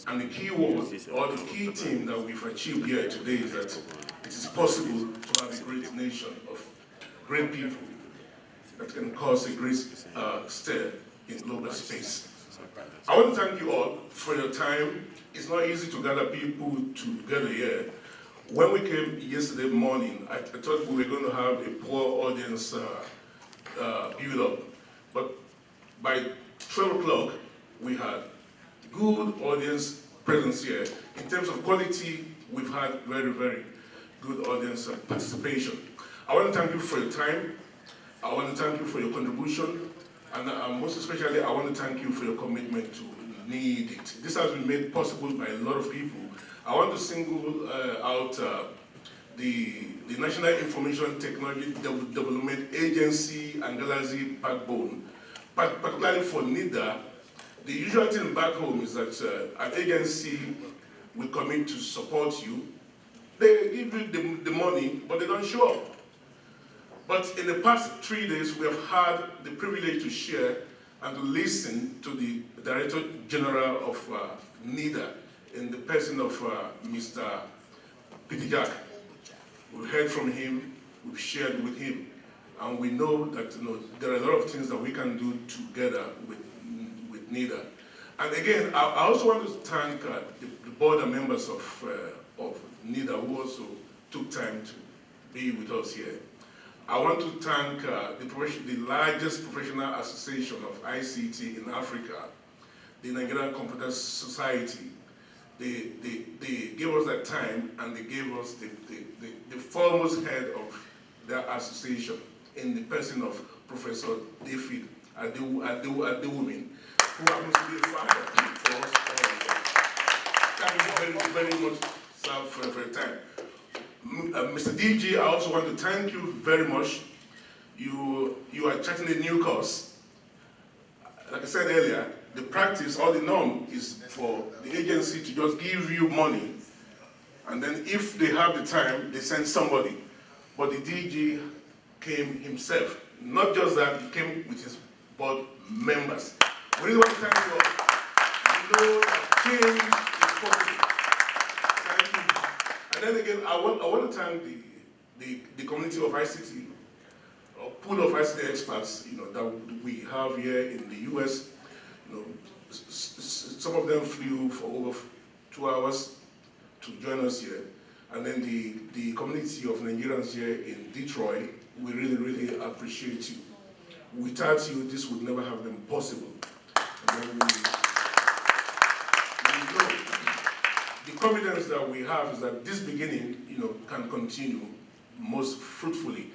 And the key word, or the key thing that we've achieved here today is that it is possible to have a great nation of great people that can cause a great stir in global space. I want to thank you all for your time. It's not easy to gather people together here. When we came yesterday morning, I thought we were going to have a poor audience build up. But by 12 o'clock, we had good audience presence here. In terms of quality, we've had very good audience participation. I want to thank you for your time. I want to thank you for your contribution. And most especially, I want to thank you for your commitment to Nidict. This has been made possible by a lot of people. I want to single out the National Information Technology Development Agency and Galaxy backbone. Particularly for NIDA, the usual thing back home is that an agency will commit to support you. They give you the money, but they don't show up. But in the past 3 days, we have had the privilege to share and to listen to the Director General of NIDA in the person of Mr. Peter Jack. We've heard from him, we've shared with him, and we know that there are a lot of things that we can do together with NIDA. And again, I also want to thank the board and members of NIDA who also took time to be with us here. I want to thank the largest professional association of ICT in Africa, the Nigerian Computer Society. They gave us that time, and they gave us the foremost head of their association in the person of Professor David Adewumin, who happens to be a father for us all. Thank you very much, sir, for your time. Mr. DG, I also want to thank you very much. You are charting a new course. Like I said earlier, the practice or the norm is for the agency to just give you money, and then if they have the time, they send somebody. But the DG came himself. Not just that, he came with his board members. We really want to thank you all. You know that change is possible. Thank you. And then again, I want to thank the community of ICT, or pool of ICT experts, that we have here in the US. Some of them flew for over 2 hours to join us here. And then the community of Nigerians here in Detroit, we really appreciate you. without you, this would never have been possible. And then we know the confidence that we have is that this beginning, can continue most fruitfully.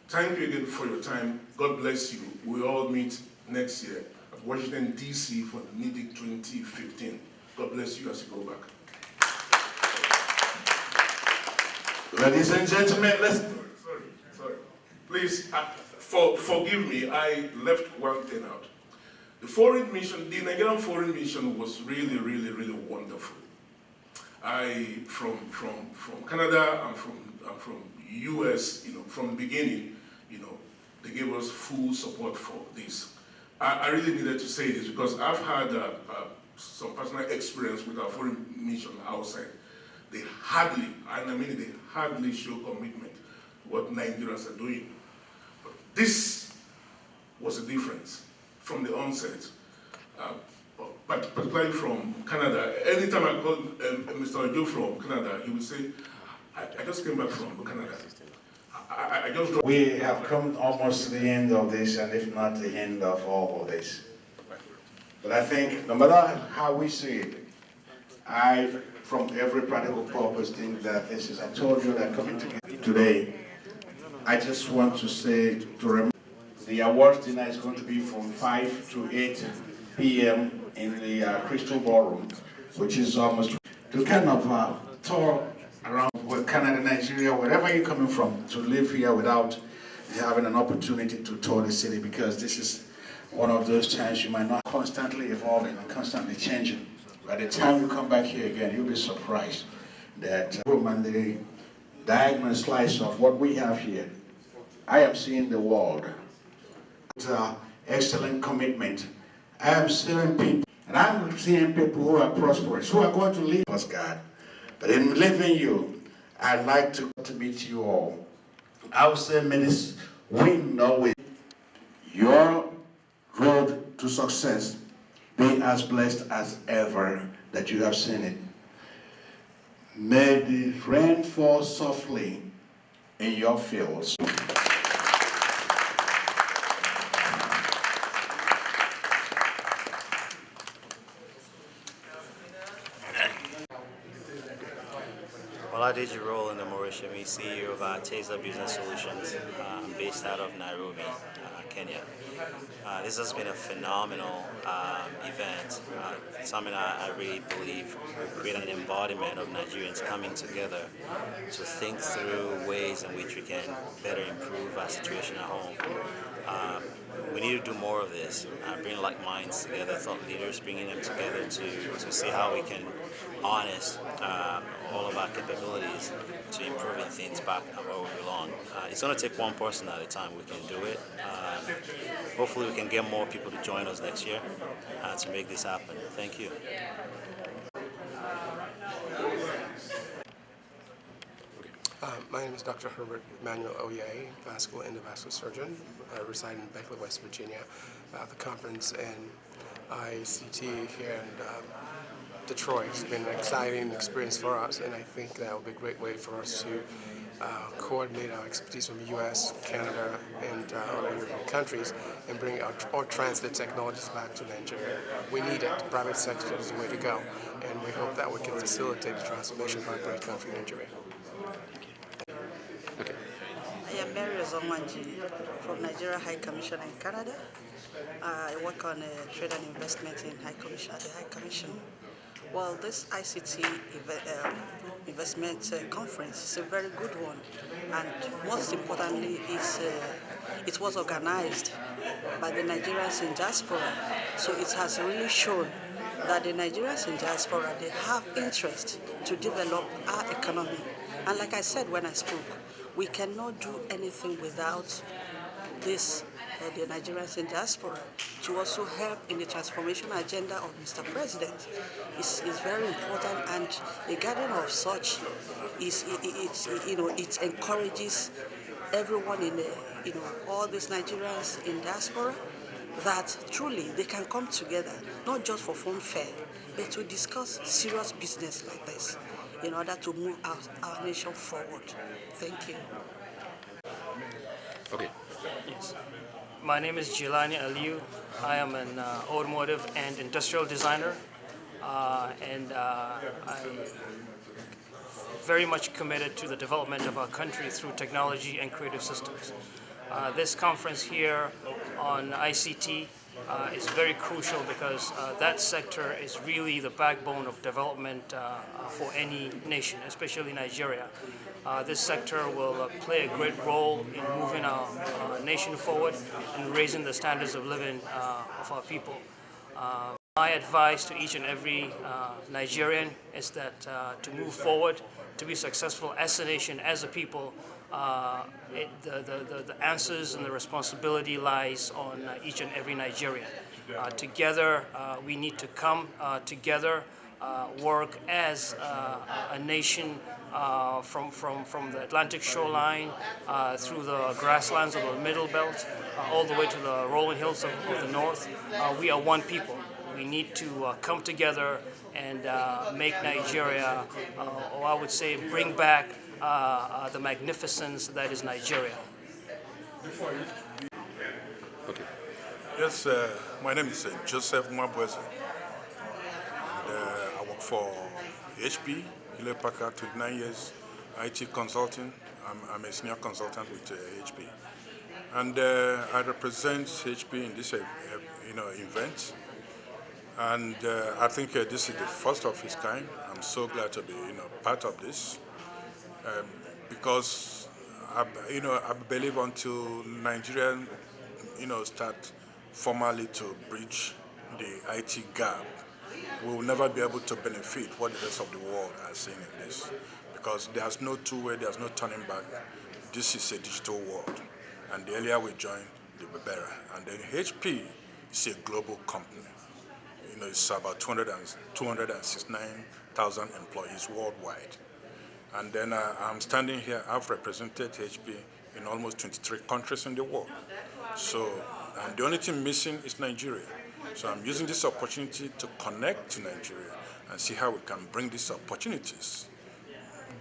Thank you again for your time. God bless you. We all meet next year at Washington, D.C. for the Nidict 2015. God bless you as you go back. Ladies and gentlemen, let's... Sorry. Please, forgive me, I left one thing out. The foreign mission, the Nigerian foreign mission was really, really, really wonderful. From Canada and from US, from the beginning, they gave us full support for this. I really needed to say this because I've had some personal experience with our foreign mission outside. They hardly show commitment to what Nigerians are doing. But this was a difference from the onset. But particularly from Canada. Anytime I call Mr. Ojo from Canada, he would say, I just came back from Canada. I just... We have come almost to the end of this, and if not the end of all of this. But I think, no matter how we see it, I, from every practical purpose, think that this is, I told you that coming together today, I just want to say, to remember, the awards dinner is going to be from 5 to 8 p.m. in the Crystal Ballroom, which is almost to kind of tour around Canada, Nigeria, wherever you're coming from, to live here without having an opportunity to tour the city, because this is one of those times you might not constantly evolving and constantly changing. By the time you come back here again, you'll be surprised that and the diagonal slice of what we have here, I am seeing the world with excellent commitment. I am seeing people, and I'm seeing people who are prosperous, who are going to leave us, God. But in living you, I'd like to meet you all. I would say, may this win always. Your road to success be as blessed as ever that you have seen it. May the rain fall softly in your fields. Oladeji Roll in the Morishimi, CEO of Taser Business Solutions, based out of Nairobi, Kenya. This has been a phenomenal event, something I really believe will create an embodiment of Nigerians coming together to think through ways in which we can better improve our situation at home. We need to do more of this, bring like minds together, thought leaders, bringing them together to see how we can harness all of our capabilities to improving things back where we belong. It's going to take one person at a time. We can do it. Hopefully we can get more people to join us next year to make this happen. Thank you. My name is Dr. Herbert Manuel Oye, vascular endovascular surgeon. I reside in Beckley, West Virginia. The conference in ICT here in Detroit has been an exciting experience for us, and I think that will be a great way for us to coordinate our expertise from the U.S., Canada, and other European countries and bring our transit technologies back to Nigeria. We need it. The private sector is the way to go, and we hope that we can facilitate the transformation of our great country, Nigeria. I am Mary Ozomanji from Nigeria High Commission in Canada. I work on trade and investment in at the High Commission. Well, this ICT investment conference is a very good one, and most importantly, it was organized by the Nigerians in diaspora. So it has really shown that the Nigerians in diaspora, they have interest to develop our economy. And like I said when I spoke, we cannot do anything without this, the Nigerians in diaspora, to also help in the transformation agenda of Mr. President. Is very important, and a gathering of such it encourages everyone in all these Nigerians in diaspora that truly they can come together, not just for fun fair, but to discuss serious business like this in order to move our nation forward. Thank you. Okay. Yes. My name is Jilani Aliu. I am an automotive and industrial designer, and I'm very much committed to the development of our country through technology and creative systems. This conference here on ICT is very crucial because that sector is really the backbone of development for any nation, especially Nigeria. This sector will play a great role in moving our nation forward and raising the standards of living of our people. My advice to each and every Nigerian is that to move forward, to be successful as a nation, as a people, the answers and the responsibility lies on each and every Nigerian. Together, we need to come together, work as a nation from the Atlantic shoreline through the grasslands of the Middle Belt, all the way to the rolling hills of the north. We are one people. We need to come together and make Nigeria, or I would say bring back the magnificence that is Nigeria. Okay. Yes, my name is Joseph Mwabweze. I work for HP, Hewlett Packard, 29 years, IT consulting. I'm a senior consultant with HP. And I represent HP in this event. And I think this is the first of its kind. I'm so glad to be part of this because I believe until Nigeria start formally to bridge the IT gap, we will never be able to benefit what the rest of the world are seeing in this, because there's no two-way, there's no turning back. This is a digital world, and the earlier we join, the better. And then HP is a global company. It's about 269,000 employees worldwide. And then I'm standing here, I've represented HP in almost 23 countries in the world. So, and the only thing missing is Nigeria. So I'm using this opportunity to connect to Nigeria and see how we can bring these opportunities,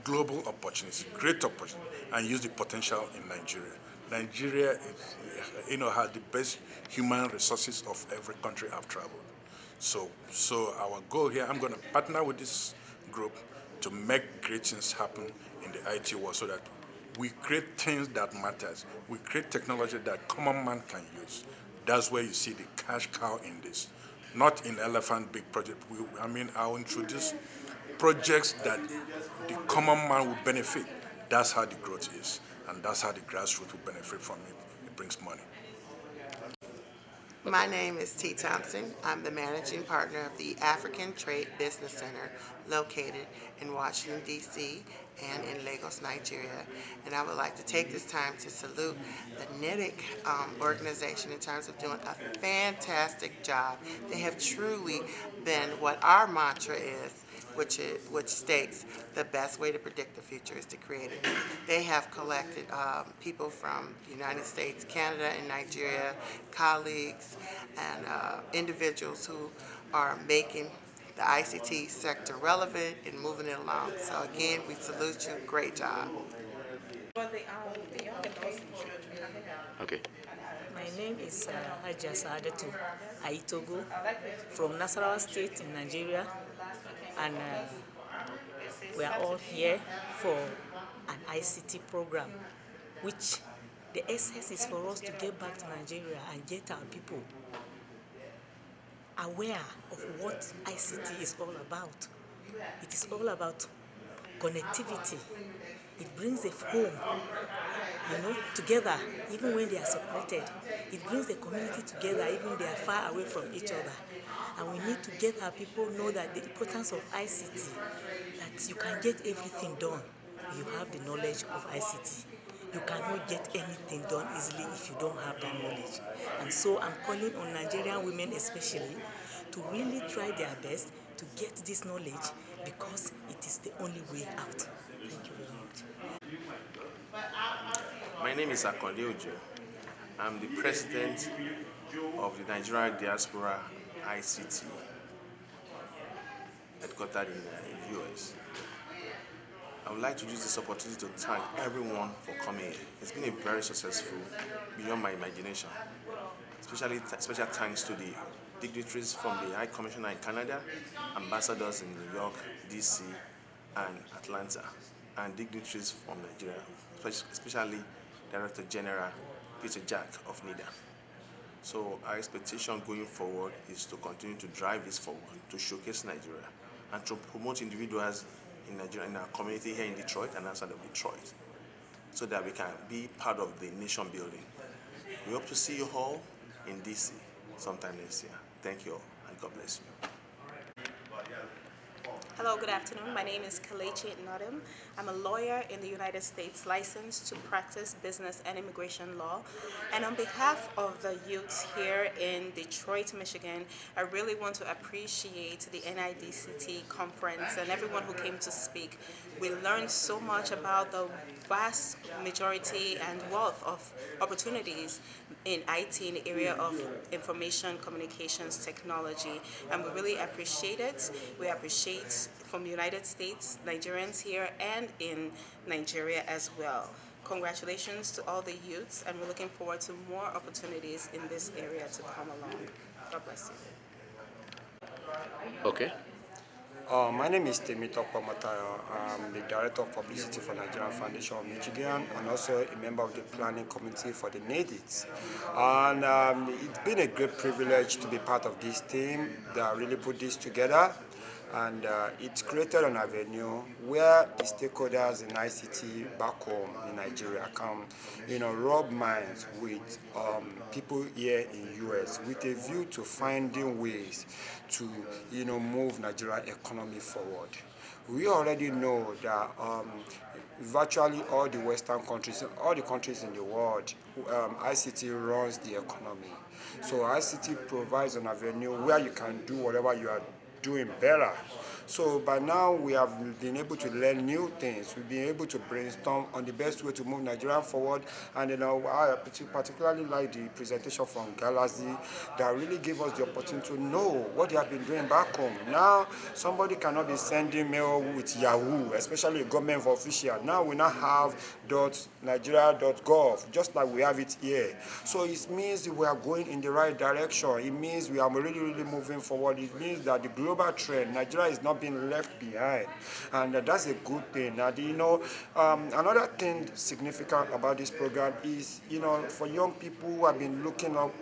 global opportunities, great opportunities, and use the potential in Nigeria. Nigeria is, has the best human resources of every country I've traveled. So our goal here, I'm going to partner with this group to make great things happen in the IT world so that we create things that matters. We create technology that common man can use. That's where you see the cash cow in this. Not in elephant big project. I'll introduce projects that the common man will benefit. That's how the growth is. And that's how the grassroots will benefit from it. It brings money. My name is T. Thompson. I'm the managing partner of the African Trade Business Center located in Washington, D.C. and in Lagos, Nigeria. And I would like to take this time to salute the Nidict organization in terms of doing a fantastic job. They have truly been what our mantra is, which states the best way to predict the future is to create it. They have collected people from the United States, Canada, and Nigeria, colleagues, and individuals who are making the ICT sector relevant and moving it along. So again, we salute you. Great job. Okay. My name is Haja Saadetu Aitogo from Nasarawa State in Nigeria, and we are all here for an ICT program, which the essence is for us to get back to Nigeria and get our people aware of what ICT is all about. It is all about connectivity. It brings the home, together, even when they are separated. It brings the community together, even when they are far away from each other. And we need to get our people know that the importance of ICT, that you can get everything done if you have the knowledge of ICT. You cannot get anything done easily if you don't have that knowledge. And so I'm calling on Nigerian women especially to really try their best to get this knowledge, because it is the only way out. Thank you very much. My name is Akonde Ojo. I'm the president of the Nigerian Diaspora ICT, headquartered in the US. I would like to use this opportunity to thank everyone for coming here. It's been a very successful, beyond my imagination. Special thanks to the dignitaries from the High Commissioner in Canada, ambassadors in New York, DC, and Atlanta, and dignitaries from Nigeria, especially Director General Peter Jack of NIDA. So our expectation going forward is to continue to drive this forward, to showcase Nigeria, and to promote individuals in Nigeria, in our community here in Detroit and outside of Detroit, so that we can be part of the nation building. We hope to see you all in DC sometime next year. Thank you all, and God bless you. Hello, good afternoon. My name is Kalechi Nodem. I'm a lawyer in the United States licensed to practice business and immigration law. And on behalf of the youths here in Detroit, Michigan, I really want to appreciate the Nidict Conference and everyone who came to speak. We learned so much about the vast majority and wealth of opportunities in IT, in the area of information, communications, technology, and we really appreciate it. We appreciate from the United States, Nigerians here, and in Nigeria as well. Congratulations to all the youths, and we're looking forward to more opportunities in this area to come along. God bless you. Okay. My name is Thematic. I'm the Director of Publicity for Nigerian Foundation of Michigan and also a member of the planning committee for the Nidict. And it's been a great privilege to be part of this team that really put this together. And it's created an avenue where the stakeholders in ICT back home in Nigeria can, rub minds with people here in US with a view to finding ways to, move Nigerian economy forward. We already know that virtually all the Western countries, all the countries in the world, ICT runs the economy. So ICT provides an avenue where you can do whatever you are doing better. So by now we have been able to learn new things. We've been able to brainstorm on the best way to move Nigeria forward. And I particularly like the presentation from Galaxy that really gave us the opportunity to know what they have been doing back home. Now somebody cannot be sending mail with Yahoo, especially a government official. Now we now have .nigeria.gov, just like we have it here. So it means we are going in the right direction. It means we are really, really moving forward. It means that the global trend, Nigeria is not being left behind, and that's a good thing. And another thing significant about this program is, for young people who have been looking up,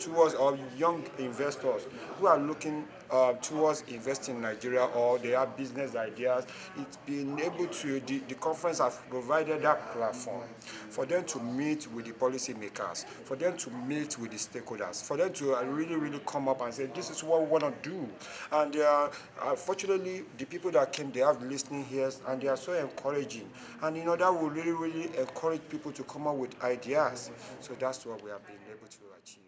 towards, or young investors who are looking towards investing in Nigeria, or they have business ideas, it's been able to, the conference has provided that platform for them to meet with the policymakers, for them to meet with the stakeholders, for them to really, really come up and say, this is what we want to do. And fortunately, the people that came, they have listening ears, and they are so encouraging. And that will really, really encourage people to come up with ideas. So that's what we have been able to achieve.